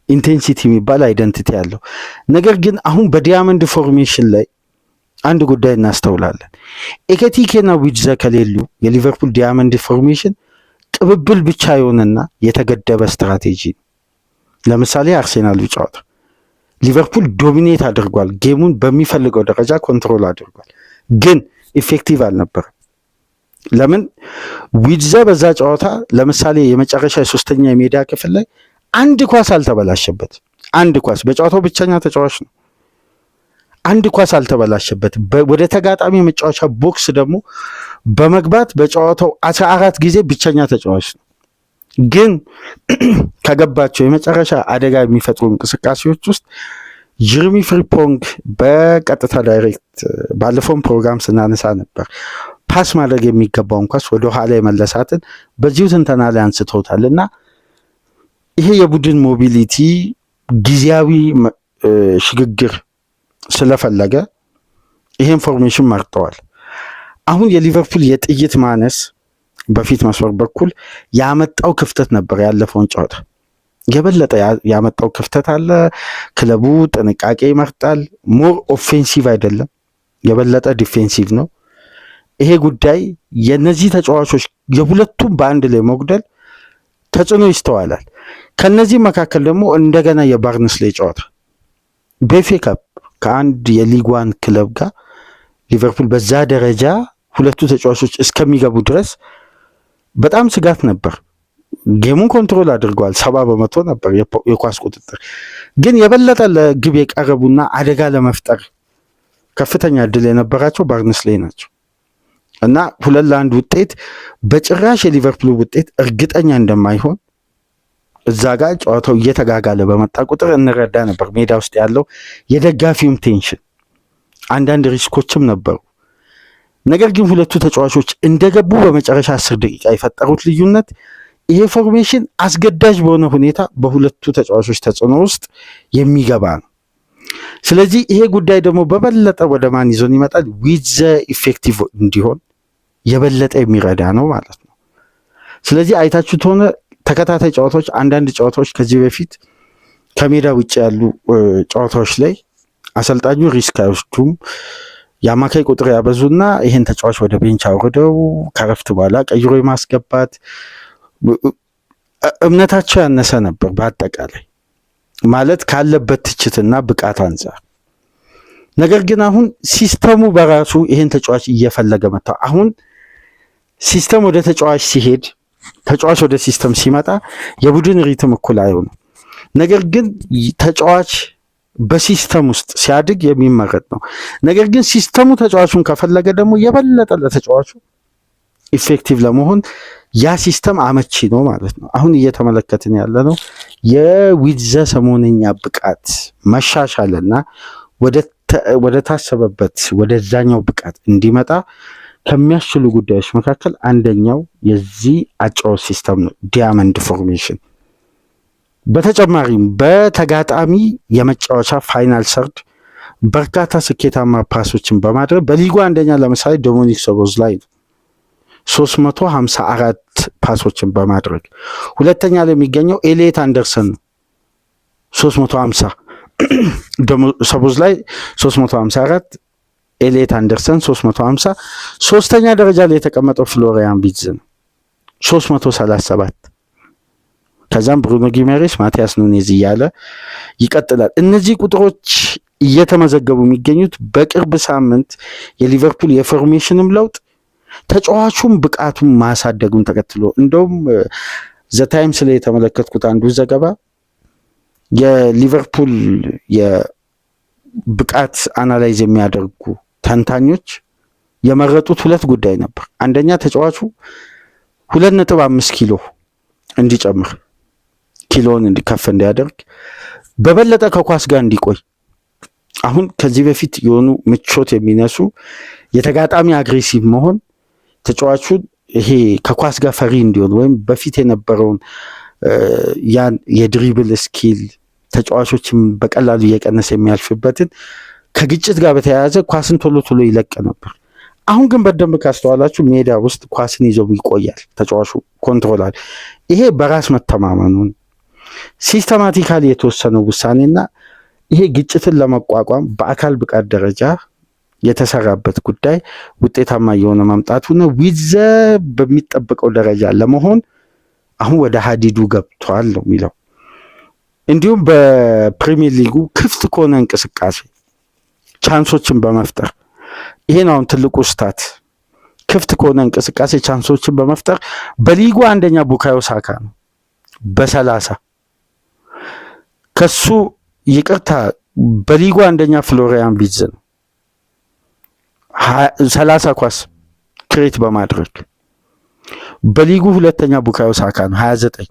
ኢንቴንሲቲ የሚባል አይደንቲቲ ያለው ነገር ግን አሁን በዲያመንድ ፎርሜሽን ላይ አንድ ጉዳይ እናስተውላለን። ኤኬቲኬና ዊድዘ ከሌሉ የሊቨርፑል ዲያመንድ ፎርሜሽን ቅብብል ብቻ የሆነና የተገደበ ስትራቴጂ ነው። ለምሳሌ አርሴናል ጨዋታ ሊቨርፑል ዶሚኔት አድርጓል፣ ጌሙን በሚፈልገው ደረጃ ኮንትሮል አድርጓል፣ ግን ኢፌክቲቭ አልነበረም። ለምን? ዊድዘ በዛ ጨዋታ ለምሳሌ የመጨረሻ የሶስተኛ የሜዳ ክፍል ላይ አንድ ኳስ አልተበላሸበት። አንድ ኳስ በጨዋታው ብቸኛ ተጫዋች ነው። አንድ ኳስ አልተበላሸበት። ወደ ተጋጣሚ የመጫወቻ ቦክስ ደግሞ በመግባት በጨዋታው 14 ጊዜ ብቸኛ ተጫዋች ነው። ግን ከገባቸው የመጨረሻ አደጋ የሚፈጥሩ እንቅስቃሴዎች ውስጥ ጀርሚ ፍሪፖንግ በቀጥታ ዳይሬክት ባለፈውን ፕሮግራም ስናነሳ ነበር ፓስ ማድረግ የሚገባውን ኳስ ወደ ኋላ የመለሳትን በዚሁ ትንተና ላይ አንስተውታል እና ይሄ የቡድን ሞቢሊቲ ጊዜያዊ ሽግግር ስለፈለገ ይሄን ፎርሜሽን መርጠዋል። አሁን የሊቨርፑል የጥይት ማነስ በፊት መስመር በኩል ያመጣው ክፍተት ነበር። ያለፈውን ጨዋታ የበለጠ ያመጣው ክፍተት አለ። ክለቡ ጥንቃቄ ይመርጣል። ሞር ኦፌንሲቭ አይደለም፣ የበለጠ ዲፌንሲቭ ነው። ይሄ ጉዳይ የነዚህ ተጫዋቾች የሁለቱም በአንድ ላይ መጉደል ተጽዕኖ ይስተዋላል። ከነዚህ መካከል ደግሞ እንደገና የባርንስሌ ጨዋታ በኤፍ ኤ ካፕ ከአንድ የሊግ ዋን ክለብ ጋር ሊቨርፑል በዛ ደረጃ ሁለቱ ተጫዋቾች እስከሚገቡ ድረስ በጣም ስጋት ነበር። ጌሙን ኮንትሮል አድርገዋል። 70% ነበር የኳስ ቁጥጥር። ግን የበለጠ ለግብ የቀረቡና አደጋ ለመፍጠር ከፍተኛ እድል የነበራቸው ባርንስሌ ናቸው እና 2-1 ውጤት በጭራሽ የሊቨርፑል ውጤት እርግጠኛ እንደማይሆን እዛ ጋር ጨዋታው እየተጋጋለ በመጣ ቁጥር እንረዳ ነበር። ሜዳ ውስጥ ያለው የደጋፊውም ቴንሽን፣ አንዳንድ ሪስኮችም ነበሩ። ነገር ግን ሁለቱ ተጫዋቾች እንደገቡ በመጨረሻ 10 ደቂቃ የፈጠሩት ልዩነት ይሄ ፎርሜሽን አስገዳጅ በሆነ ሁኔታ በሁለቱ ተጫዋቾች ተጽዕኖ ውስጥ የሚገባ ነው። ስለዚህ ይሄ ጉዳይ ደግሞ በበለጠ ወደ ማን ይዞን ይመጣል? ዊዘ ኢፌክቲቭ እንዲሆን የበለጠ የሚረዳ ነው ማለት ነው። ስለዚህ አይታችሁት ሆነ ተከታታይ ጨዋታዎች፣ አንዳንድ ጨዋታዎች ከዚህ በፊት ከሜዳ ውጭ ያሉ ጨዋታዎች ላይ አሰልጣኙ ሪስክ አይወስዱም። የአማካይ ቁጥር ያበዙና ይህን ተጫዋች ወደ ቤንች አውርደው ከረፍት በኋላ ቀይሮ የማስገባት እምነታቸው ያነሰ ነበር። በአጠቃላይ ማለት ካለበት ትችትና ብቃት አንጻር። ነገር ግን አሁን ሲስተሙ በራሱ ይህን ተጫዋች እየፈለገ መጣ። አሁን ሲስተም ወደ ተጫዋች ሲሄድ፣ ተጫዋች ወደ ሲስተም ሲመጣ የቡድን ሪትም እኩል አይሆንም። ነገር ግን ተጫዋች በሲስተም ውስጥ ሲያድግ የሚመረጥ ነው። ነገር ግን ሲስተሙ ተጫዋቹን ከፈለገ ደግሞ የበለጠ ለተጫዋቹ ኢፌክቲቭ ለመሆን ያ ሲስተም አመቺ ነው ማለት ነው። አሁን እየተመለከትን ያለ ነው የዊትዘ ሰሞነኛ ብቃት መሻሻልና ወደ ታሰበበት ወደዛኛው ብቃት እንዲመጣ ከሚያስችሉ ጉዳዮች መካከል አንደኛው የዚህ አጫወት ሲስተም ነው፣ ዲያመንድ ፎርሜሽን። በተጨማሪም በተጋጣሚ የመጫወቻ ፋይናል ሰርድ በርካታ ስኬታማ ፓሶችን በማድረግ በሊጉ አንደኛ ለምሳሌ ዶሚኒክ ሶቦስላይ ነው 354 ፓሶችን በማድረግ። ሁለተኛ ላይ የሚገኘው ኤሊየት አንደርሰን ነው 350፣ ሶቦስላይ 354፣ ኤሊየት አንደርሰን 350። ሶስተኛ ደረጃ ላይ የተቀመጠው ፍሎሪያን ቪርትዝ ነው 337። ከዛም ብሩኖ ጊሜሬስ፣ ማቲያስ ኑኔዝ እያለ ይቀጥላል። እነዚህ ቁጥሮች እየተመዘገቡ የሚገኙት በቅርብ ሳምንት የሊቨርፑል የፎርሜሽንም ለውጥ ተጫዋቹም ብቃቱን ማሳደጉን ተከትሎ እንደውም ዘታይምስ ላይ የተመለከትኩት አንዱ ዘገባ የሊቨርፑል የብቃት አናላይዝ የሚያደርጉ ተንታኞች የመረጡት ሁለት ጉዳይ ነበር። አንደኛ ተጫዋቹ 2.5 ኪሎ እንዲጨምር፣ ኪሎን እንዲከፍ እንዲያደርግ፣ በበለጠ ከኳስ ጋር እንዲቆይ። አሁን ከዚህ በፊት የሆኑ ምቾት የሚነሱ የተጋጣሚ አግሬሲቭ መሆን ተጫዋቹን ይሄ ከኳስ ጋር ፈሪ እንዲሆን ወይም በፊት የነበረውን ያን የድሪብል ስኪል ተጫዋቾችን በቀላሉ እየቀነሰ የሚያልፍበትን ከግጭት ጋር በተያያዘ ኳስን ቶሎ ቶሎ ይለቅ ነበር። አሁን ግን በደንብ ካስተዋላችሁ ሜዳ ውስጥ ኳስን ይዘው ይቆያል፣ ተጫዋቹ ኮንትሮላል። ይሄ በራስ መተማመኑን ሲስተማቲካሊ የተወሰነው ውሳኔና ይሄ ግጭትን ለመቋቋም በአካል ብቃት ደረጃ የተሰራበት ጉዳይ ውጤታማ የሆነ መምጣቱ ነው። ዊትዘ በሚጠበቀው ደረጃ ለመሆን አሁን ወደ ሀዲዱ ገብቷል ነው የሚለው። እንዲሁም በፕሪሚየር ሊጉ ክፍት ከሆነ እንቅስቃሴ ቻንሶችን በመፍጠር ይሄን አሁን ትልቁ ስታት ክፍት ከሆነ እንቅስቃሴ ቻንሶችን በመፍጠር በሊጉ አንደኛ ቡካዮ ሳካ ነው በ30 ከሱ ይቅርታ በሊጉ አንደኛ ፍሎሪያን ቪርትዝ ነው 30 ኳስ ክሬት በማድረግ። በሊጉ ሁለተኛ ቡካዮ ሳካ ነው 29፣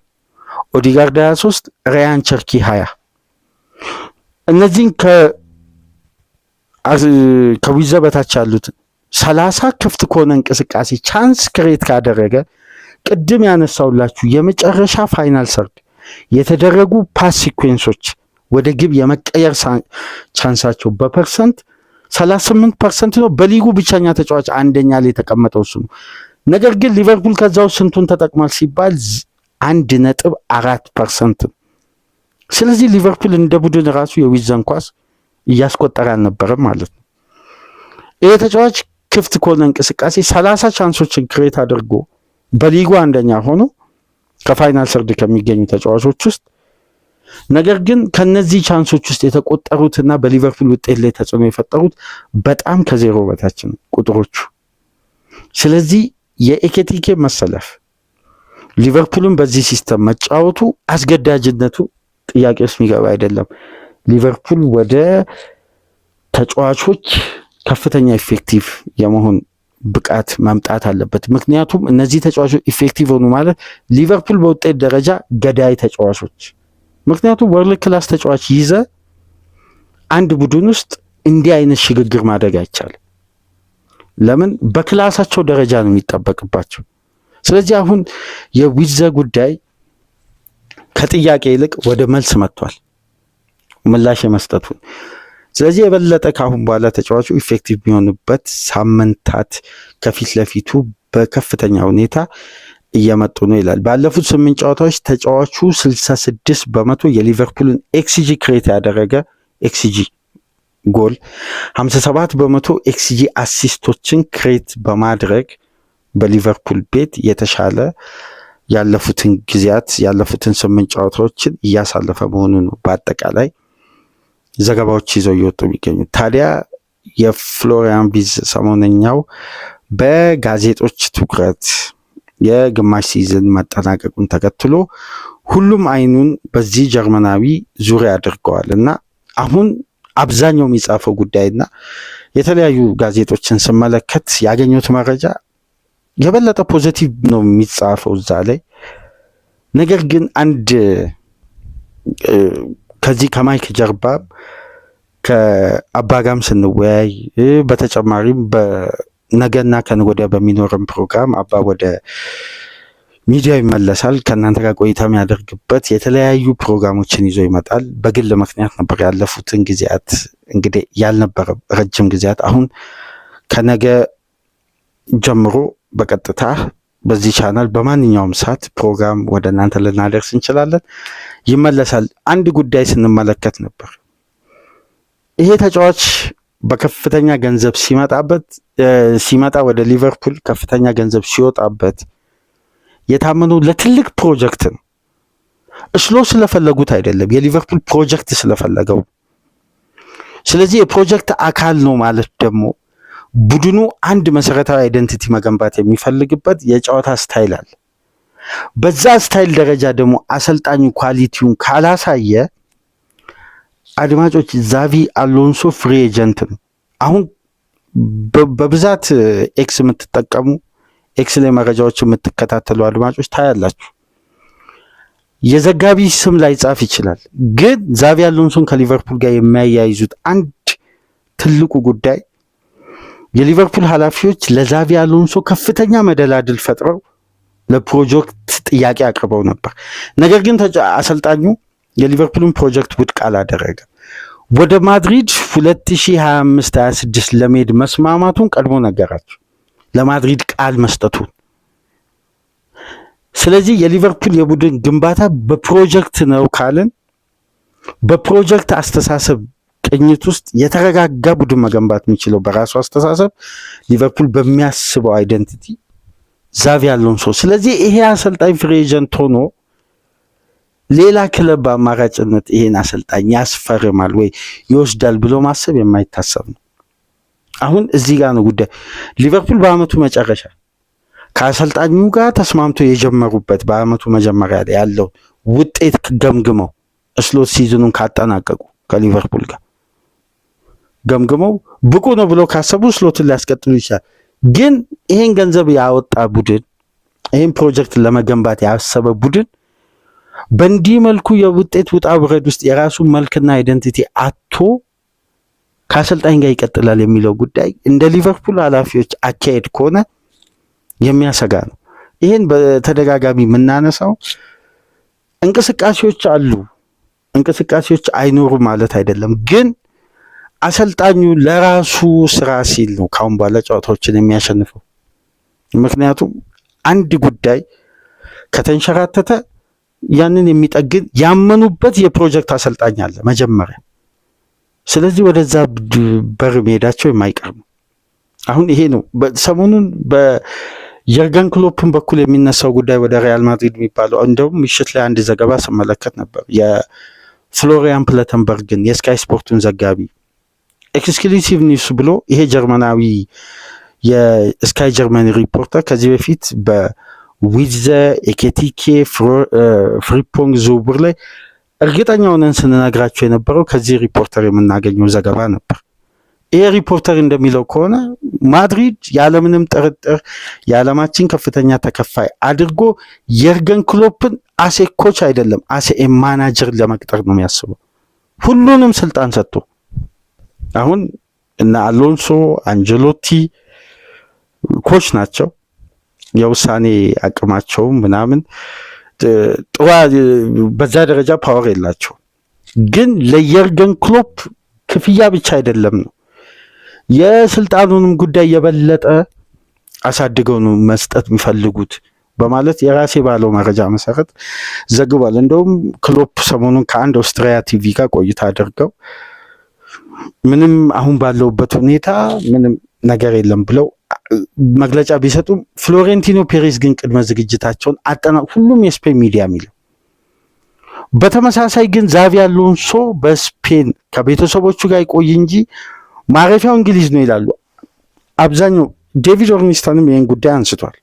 ኦዲጋርድ 23፣ ራያን ቸርኪ 20። እነዚህን ከዊትዘ በታች ያሉት 30 ክፍት ከሆነ እንቅስቃሴ ቻንስ ክሬት ካደረገ ቅድም ያነሳውላችሁ የመጨረሻ ፋይናል ሰርድ የተደረጉ ፓስ ሲኩዌንሶች ወደ ግብ የመቀየር ቻንሳቸው በፐርሰንት 38% ነው። በሊጉ ብቸኛ ተጫዋች አንደኛ ላይ የተቀመጠው እሱ ነው። ነገር ግን ሊቨርፑል ከዛው ስንቱን ተጠቅሟል ሲባል 1.4%። ስለዚህ ሊቨርፑል እንደ ቡድን ራሱ የዊትዘን ኳስ እያስቆጠረ አልነበረም ማለት ነው። ይሄ ተጫዋች ክፍት ከሆነ እንቅስቃሴ 30 ቻንሶችን ክሬት አድርጎ በሊጉ አንደኛ ሆኖ ከፋይናል ሰርድ ከሚገኙ ተጫዋቾች ውስጥ፣ ነገር ግን ከነዚህ ቻንሶች ውስጥ የተቆጠሩትና በሊቨርፑል ውጤት ላይ ተጽዕኖ የፈጠሩት በጣም ከዜሮ በታች ነው ቁጥሮቹ። ስለዚህ የኤኬቲኬ መሰለፍ ሊቨርፑልን በዚህ ሲስተም መጫወቱ አስገዳጅነቱ ጥያቄ ውስጥ የሚገባ አይደለም። ሊቨርፑል ወደ ተጫዋቾች ከፍተኛ ኢፌክቲቭ የመሆን ብቃት መምጣት አለበት። ምክንያቱም እነዚህ ተጫዋቾች ኢፌክቲቭ ሆኑ ማለት ሊቨርፑል በውጤት ደረጃ ገዳይ ተጫዋቾች፣ ምክንያቱም ወርልድ ክላስ ተጫዋች ይዘ አንድ ቡድን ውስጥ እንዲህ አይነት ሽግግር ማድረግ አይቻልም። ለምን? በክላሳቸው ደረጃ ነው የሚጠበቅባቸው። ስለዚህ አሁን የዊትዘ ጉዳይ ከጥያቄ ይልቅ ወደ መልስ መጥቷል፣ ምላሽ የመስጠቱን። ስለዚህ የበለጠ ካሁን በኋላ ተጫዋቹ ኢፌክቲቭ የሚሆንበት ሳምንታት ከፊት ለፊቱ በከፍተኛ ሁኔታ እየመጡ ነው ይላል። ባለፉት 8 ጨዋታዎች ተጫዋቹ 66% የሊቨርፑልን ኤክስጂ ክሬት ያደረገ ኤክስጂ ጎል፣ 57% ኤክስጂ አሲስቶችን ክሬት በማድረግ በሊቨርፑል ቤት የተሻለ ያለፉትን ጊዜያት ያለፉትን 8 ጨዋታዎችን እያሳለፈ መሆኑ ነው በአጠቃላይ ዘገባዎች ይዘው እየወጡ የሚገኙት። ታዲያ የፍሎሪያን ቪርትዝ ሰሞነኛው በጋዜጦች ትኩረት የግማሽ ሲዝን መጠናቀቁን ተከትሎ ሁሉም አይኑን በዚህ ጀርመናዊ ዙሪያ አድርገዋል እና አሁን አብዛኛው የሚጻፈው ጉዳይና የተለያዩ ጋዜጦችን ስመለከት ያገኙት መረጃ የበለጠ ፖዚቲቭ ነው የሚጻፈው እዛ ላይ። ነገር ግን አንድ ከዚህ ከማይክ ጀርባ ከአባጋም ስንወያይ በተጨማሪም በነገና ከነገ ወዲያ በሚኖርም ፕሮግራም አባ ወደ ሚዲያ ይመለሳል። ከእናንተ ጋር ቆይታ የሚያደርግበት የተለያዩ ፕሮግራሞችን ይዞ ይመጣል። በግል ምክንያት ነበር ያለፉትን ጊዜያት እንግዲህ ያልነበረ ረጅም ጊዜያት። አሁን ከነገ ጀምሮ በቀጥታ በዚህ ቻናል በማንኛውም ሰዓት ፕሮግራም ወደ እናንተ ልናደርስ እንችላለን። ይመለሳል። አንድ ጉዳይ ስንመለከት ነበር። ይሄ ተጫዋች በከፍተኛ ገንዘብ ሲመጣ ወደ ሊቨርፑል ከፍተኛ ገንዘብ ሲወጣበት የታመነው ለትልቅ ፕሮጀክት ነው። እስሎ ስለፈለጉት አይደለም፣ የሊቨርፑል ፕሮጀክት ስለፈለገው። ስለዚህ የፕሮጀክት አካል ነው ማለት ደግሞ ቡድኑ አንድ መሰረታዊ አይደንቲቲ መገንባት የሚፈልግበት የጨዋታ ስታይል አለ። በዛ ስታይል ደረጃ ደግሞ አሰልጣኙ ኳሊቲውን ካላሳየ አድማጮች ዛቪ አሎንሶ ፍሪ ኤጀንት ነው። አሁን በብዛት ኤክስ የምትጠቀሙ ኤክስ ላይ መረጃዎች የምትከታተሉ አድማጮች ታያላችሁ። የዘጋቢ ስም ላይ ጻፍ ይችላል፣ ግን ዛቪ አሎንሶን ከሊቨርፑል ጋር የሚያያይዙት አንድ ትልቁ ጉዳይ የሊቨርፑል ኃላፊዎች ለዛቪ አሎንሶ ከፍተኛ መደላድል ፈጥረው ለፕሮጀክት ጥያቄ አቅርበው ነበር። ነገር ግን አሰልጣኙ የሊቨርፑልን ፕሮጀክት ውድቅ አላደረገም። ወደ ማድሪድ 2025-26 ለመሄድ መስማማቱን ቀድሞ ነገራቸው፣ ለማድሪድ ቃል መስጠቱን። ስለዚህ የሊቨርፑል የቡድን ግንባታ በፕሮጀክት ነው ካልን በፕሮጀክት አስተሳሰብ ቅኝት ውስጥ የተረጋጋ ቡድን መገንባት የሚችለው በራሱ አስተሳሰብ ሊቨርፑል በሚያስበው አይደንቲቲ ዛቪ አሎንሶ። ስለዚህ ይሄ አሰልጣኝ ፍሪ ኤጀንት ሆኖ ሌላ ክለብ በአማራጭነት ይሄን አሰልጣኝ ያስፈርማል ወይ ይወስዳል ብሎ ማሰብ የማይታሰብ ነው። አሁን እዚህ ጋር ነው ጉዳይ። ሊቨርፑል በአመቱ መጨረሻ ከአሰልጣኙ ጋር ተስማምቶ የጀመሩበት በአመቱ መጀመሪያ ላይ ያለው ውጤት ገምግመው ስሎት ሲዝኑን ካጠናቀቁ ከሊቨርፑል ጋር ገምግመው ብቁ ነው ብሎ ካሰቡ ስሎትን ሊያስቀጥሉ ይችላል። ግን ይሄን ገንዘብ ያወጣ ቡድን ይሄን ፕሮጀክት ለመገንባት ያሰበ ቡድን በእንዲህ መልኩ የውጤት ውጣ ውረድ ውስጥ የራሱ መልክና አይደንቲቲ አቶ ከአሰልጣኝ ጋር ይቀጥላል የሚለው ጉዳይ እንደ ሊቨርፑል ኃላፊዎች አካሄድ ከሆነ የሚያሰጋ ነው። ይሄን በተደጋጋሚ የምናነሳው እንቅስቃሴዎች አሉ፣ እንቅስቃሴዎች አይኖሩ ማለት አይደለም። ግን አሰልጣኙ ለራሱ ስራ ሲል ነው ካሁን በኋላ ጨዋታዎችን የሚያሸንፈው። ምክንያቱም አንድ ጉዳይ ከተንሸራተተ ያንን የሚጠግን ያመኑበት የፕሮጀክት አሰልጣኝ አለ መጀመሪያ። ስለዚህ ወደዛ በር መሄዳቸው የማይቀር ነው። አሁን ይሄ ነው ሰሞኑን በየርገን ክሎፕን በኩል የሚነሳው ጉዳይ ወደ ሪያል ማድሪድ የሚባለው። እንደውም ምሽት ላይ አንድ ዘገባ ስመለከት ነበር የፍሎሪያን ፕለተንበርግን የስካይ ስፖርቱን ዘጋቢ ኤክስክሉሲቭ ኒውስ ብሎ ይሄ ጀርመናዊ የስካይ ጀርመን ሪፖርተር ከዚህ በፊት በዊዘ ኤኬቲኬ ፍሪፖንግ ዝውውር ላይ እርግጠኛ ሆነን ስንነግራቸው የነበረው ከዚህ ሪፖርተር የምናገኘው ዘገባ ነበር። ይሄ ሪፖርተር እንደሚለው ከሆነ ማድሪድ ያለምንም ጥርጥር የዓለማችን ከፍተኛ ተከፋይ አድርጎ የርገን ክሎፕን አሴ ኮች አይደለም አሴ ማናጀር ለመቅጠር ነው የሚያስበው፣ ሁሉንም ስልጣን ሰጥቶ። አሁን እና አሎንሶ አንጀሎቲ ኮች ናቸው፣ የውሳኔ አቅማቸውም ምናምን ጥዋ በዛ ደረጃ ፓወር የላቸው። ግን ለየርገን ክሎፕ ክፍያ ብቻ አይደለም ነው የስልጣኑንም ጉዳይ የበለጠ አሳድገው ነው መስጠት የሚፈልጉት በማለት የራሴ ባለው መረጃ መሰረት ዘግቧል። እንደውም ክሎፕ ሰሞኑን ከአንድ ኦስትሪያ ቲቪ ጋር ቆይታ አድርገው ምንም አሁን ባለውበት ሁኔታ ምንም ነገር የለም ብለው መግለጫ ቢሰጡም ፍሎሬንቲኖ ፔሬዝ ግን ቅድመ ዝግጅታቸውን ሁሉም የስፔን ሚዲያ የሚለው በተመሳሳይ ግን ዛቪ አሎንሶ በስፔን ከቤተሰቦቹ ጋር ይቆይ እንጂ ማረፊያው እንግሊዝ ነው ይላሉ አብዛኛው። ዴቪድ ኦርኒስተንም ይህን ጉዳይ አንስቷል።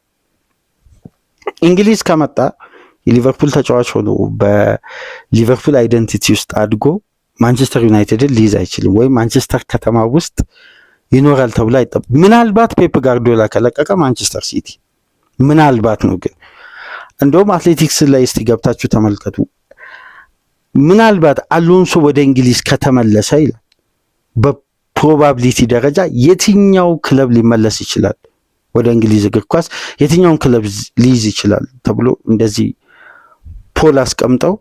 እንግሊዝ ከመጣ የሊቨርፑል ተጫዋች ሆኖ በሊቨርፑል አይደንቲቲ ውስጥ አድጎ ማንቸስተር ዩናይትድን ሊይዝ አይችልም፣ ወይም ማንቸስተር ከተማ ውስጥ ይኖራል ተብሎ አይጠበቅ። ምናልባት ፔፕ ጋርዲዮላ ከለቀቀ ማንቸስተር ሲቲ ምናልባት ነው። ግን እንደውም አትሌቲክስ ላይ እስቲ ገብታችሁ ተመልከቱ። ምናልባት አሎንሶ ወደ እንግሊዝ ከተመለሰ ይላል በፕሮባቢሊቲ ደረጃ የትኛው ክለብ ሊመለስ ይችላል ወደ እንግሊዝ እግር ኳስ የትኛውን ክለብ ሊይዝ ይችላል ተብሎ እንደዚህ ፖል አስቀምጠው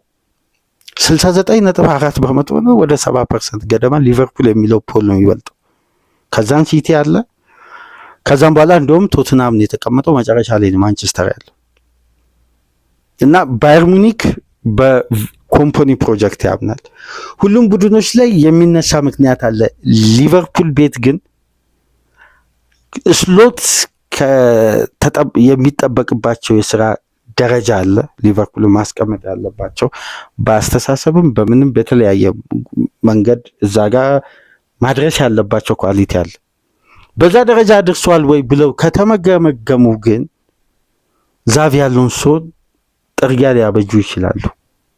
69.4% ነው ወደ 70% ገደማ ሊቨርፑል የሚለው ፖል ነው የሚበልጠው። ከዛን ሲቲ አለ። ከዛም በኋላ እንደውም ቶትናም ነው የተቀመጠው። መጨረሻ ላይ ነው ማንቸስተር ያለው እና ባየር ሙኒክ በኮምፓኒ ፕሮጀክት ያምናል። ሁሉም ቡድኖች ላይ የሚነሳ ምክንያት አለ። ሊቨርፑል ቤት ግን ስሎት የሚጠበቅባቸው የስራ ደረጃ አለ። ሊቨርፑል ማስቀመጥ ያለባቸው በአስተሳሰብም በምንም በተለያየ መንገድ እዛ ጋር ማድረስ ያለባቸው ኳሊቲ አለ። በዛ ደረጃ አድርሷል ወይ ብለው ከተመገመገሙ ግን ዛቪ አሎንሶን ጥርጊያ ሊያበጁ ይችላሉ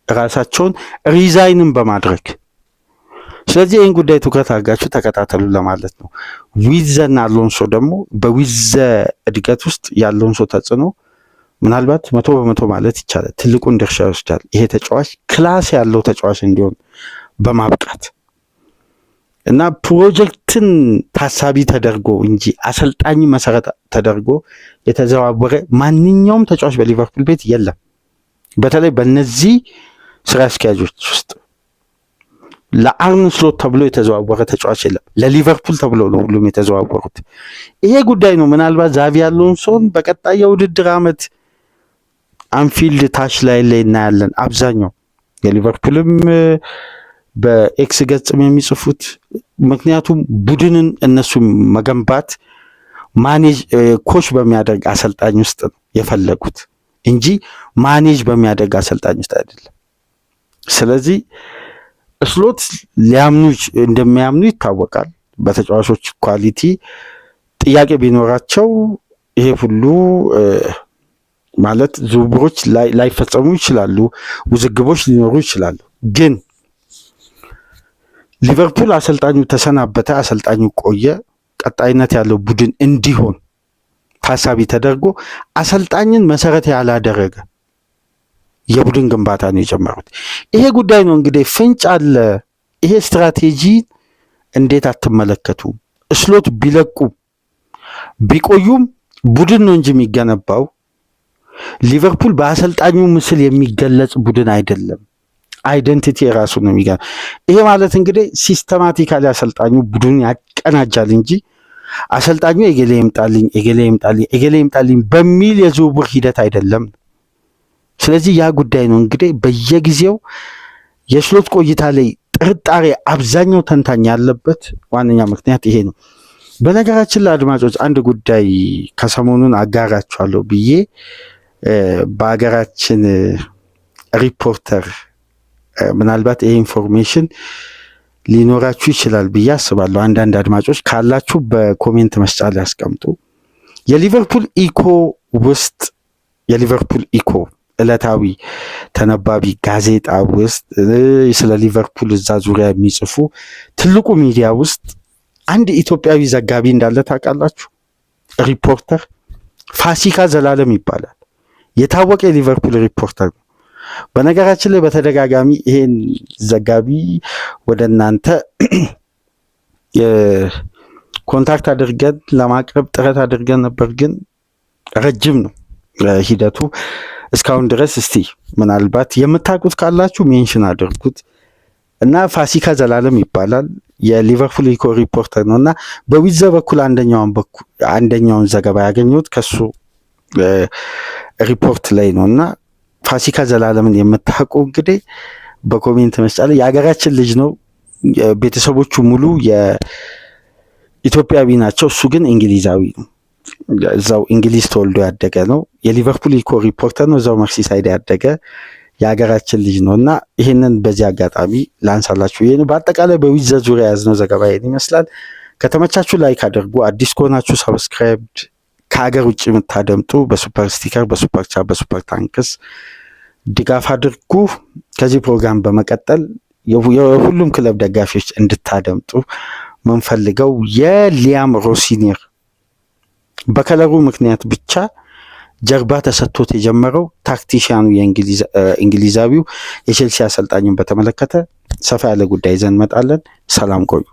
ራሳቸውን ሪዛይንም በማድረግ። ስለዚህ ይህን ጉዳይ ትኩረት አድርጋችሁ ተከታተሉ ለማለት ነው። ዊዘን አሎንሶ ደግሞ በዊዘ እድገት ውስጥ የአሎንሶ ተጽዕኖ ምናልባት 100% ማለት ይቻላል ትልቁን ድርሻ ይወስዳል። ይሄ ተጫዋች ክላስ ያለው ተጫዋች እንዲሆን በማብቃት እና ፕሮጀክትን ታሳቢ ተደርጎ እንጂ አሰልጣኝ መሰረት ተደርጎ የተዘዋወረ ማንኛውም ተጫዋች በሊቨርፑል ቤት የለም። በተለይ በእነዚህ ስራ አስኪያጆች ውስጥ ለአርነ ስሎት ተብሎ የተዘዋወረ ተጫዋች የለም። ለሊቨርፑል ተብሎ ነው ሁሉም የተዘዋወሩት። ይሄ ጉዳይ ነው ምናልባት ዛቪ አሎንሶን በቀጣይ የውድድር ዓመት አንፊልድ ታች ላይ እናያለን። አብዛኛው የሊቨርፑልም በኤክስ ገጽም የሚጽፉት ምክንያቱም ቡድንን እነሱ መገንባት ማኔጅ ኮች በሚያደርግ አሰልጣኝ ውስጥ ነው የፈለጉት እንጂ ማኔጅ በሚያደርግ አሰልጣኝ ውስጥ አይደለም። ስለዚህ ስሎት እንደሚያምኑ ይታወቃል። በተጫዋቾች ኳሊቲ ጥያቄ ቢኖራቸው ይሄ ሁሉ ማለት ዝውውሮች ላይፈጸሙ ይችላሉ፣ ውዝግቦች ሊኖሩ ይችላሉ። ግን ሊቨርፑል አሰልጣኙ ተሰናበተ፣ አሰልጣኙ ቆየ፣ ቀጣይነት ያለው ቡድን እንዲሆን ታሳቢ ተደርጎ አሰልጣኝን መሰረት ያላደረገ የቡድን ግንባታ ነው የጀመሩት። ይሄ ጉዳይ ነው እንግዲህ ፍንጭ አለ። ይሄ ስትራቴጂ እንዴት አትመለከቱም? ስሎት ቢለቁ ቢቆዩም ቡድን ነው እንጂ የሚገነባው ሊቨርፑል በአሰልጣኙ ምስል የሚገለጽ ቡድን አይደለም። አይደንቲቲ የራሱ ነው የሚገነባ። ይሄ ማለት እንግዲህ ሲስተማቲካሊ አሰልጣኙ ቡድን ያቀናጃል እንጂ አሰልጣኙ ኤጌሌ ይምጣልኝ በሚል የዝውውር ሂደት አይደለም። ስለዚህ ያ ጉዳይ ነው እንግዲህ በየጊዜው የስሎት ቆይታ ላይ ጥርጣሬ አብዛኛው ተንታኝ ያለበት ዋነኛ ምክንያት ይሄ ነው። በነገራችን ላይ አድማጮች አንድ ጉዳይ ከሰሞኑን አጋራችኋለሁ ብዬ በሀገራችን ሪፖርተር ምናልባት ይሄ ኢንፎርሜሽን ሊኖራችሁ ይችላል ብዬ አስባለሁ። አንዳንድ አድማጮች ካላችሁ በኮሜንት መስጫ ላይ አስቀምጡ። የሊቨርፑል ኢኮ ውስጥ የሊቨርፑል ኢኮ ዕለታዊ ተነባቢ ጋዜጣ ውስጥ ስለ ሊቨርፑል እዛ ዙሪያ የሚጽፉ ትልቁ ሚዲያ ውስጥ አንድ ኢትዮጵያዊ ዘጋቢ እንዳለ ታውቃላችሁ? ሪፖርተር ፋሲካ ዘላለም ይባላል። የታወቀ የሊቨርፑል ሪፖርተር ነው። በነገራችን ላይ በተደጋጋሚ ይሄን ዘጋቢ ወደ እናንተ ኮንታክት አድርገን ለማቅረብ ጥረት አድርገን ነበር፣ ግን ረጅም ነው ሂደቱ እስካሁን ድረስ። እስቲ ምናልባት የምታውቁት ካላችሁ ሜንሽን አድርጉት እና ፋሲካ ዘላለም ይባላል። የሊቨርፑል ኢኮ ሪፖርተር ነው እና በዊዘ በኩል አንደኛውን ዘገባ ያገኘሁት ከሱ ሪፖርት ላይ ነው እና ፋሲካ ዘላለምን የምታውቁ እንግዲህ በኮሜንት መስጫ ላይ የሀገራችን ልጅ ነው። ቤተሰቦቹ ሙሉ የኢትዮጵያዊ ናቸው። እሱ ግን እንግሊዛዊ ነው። እዛው እንግሊዝ ተወልዶ ያደገ ነው። የሊቨርፑል ኢኮ ሪፖርተር ነው። እዛው መርሲሳይድ ያደገ የሀገራችን ልጅ ነው እና ይህንን በዚህ አጋጣሚ ላንሳላችሁ። ይህ በአጠቃላይ በዊዘ ዙሪያ ያዝነው ዘገባ ይህን ይመስላል። ከተመቻችሁ ላይክ አድርጉ። አዲስ ከሆናችሁ ሰብስክራይብድ፣ ከሀገር ውጭ የምታደምጡ በሱፐር ስቲከር፣ በሱፐር ቻት፣ በሱፐር ታንክስ ድጋፍ አድርጉ። ከዚህ ፕሮግራም በመቀጠል የሁሉም ክለብ ደጋፊዎች እንድታደምጡ መንፈልገው የሊያም ሮሲኒር በከለሩ ምክንያት ብቻ ጀርባ ተሰጥቶት የጀመረው ታክቲሽያኑ የእንግሊዛዊው የቼልሲ አሰልጣኝን በተመለከተ ሰፋ ያለ ጉዳይ ይዘን እንመጣለን። ሰላም ቆዩ።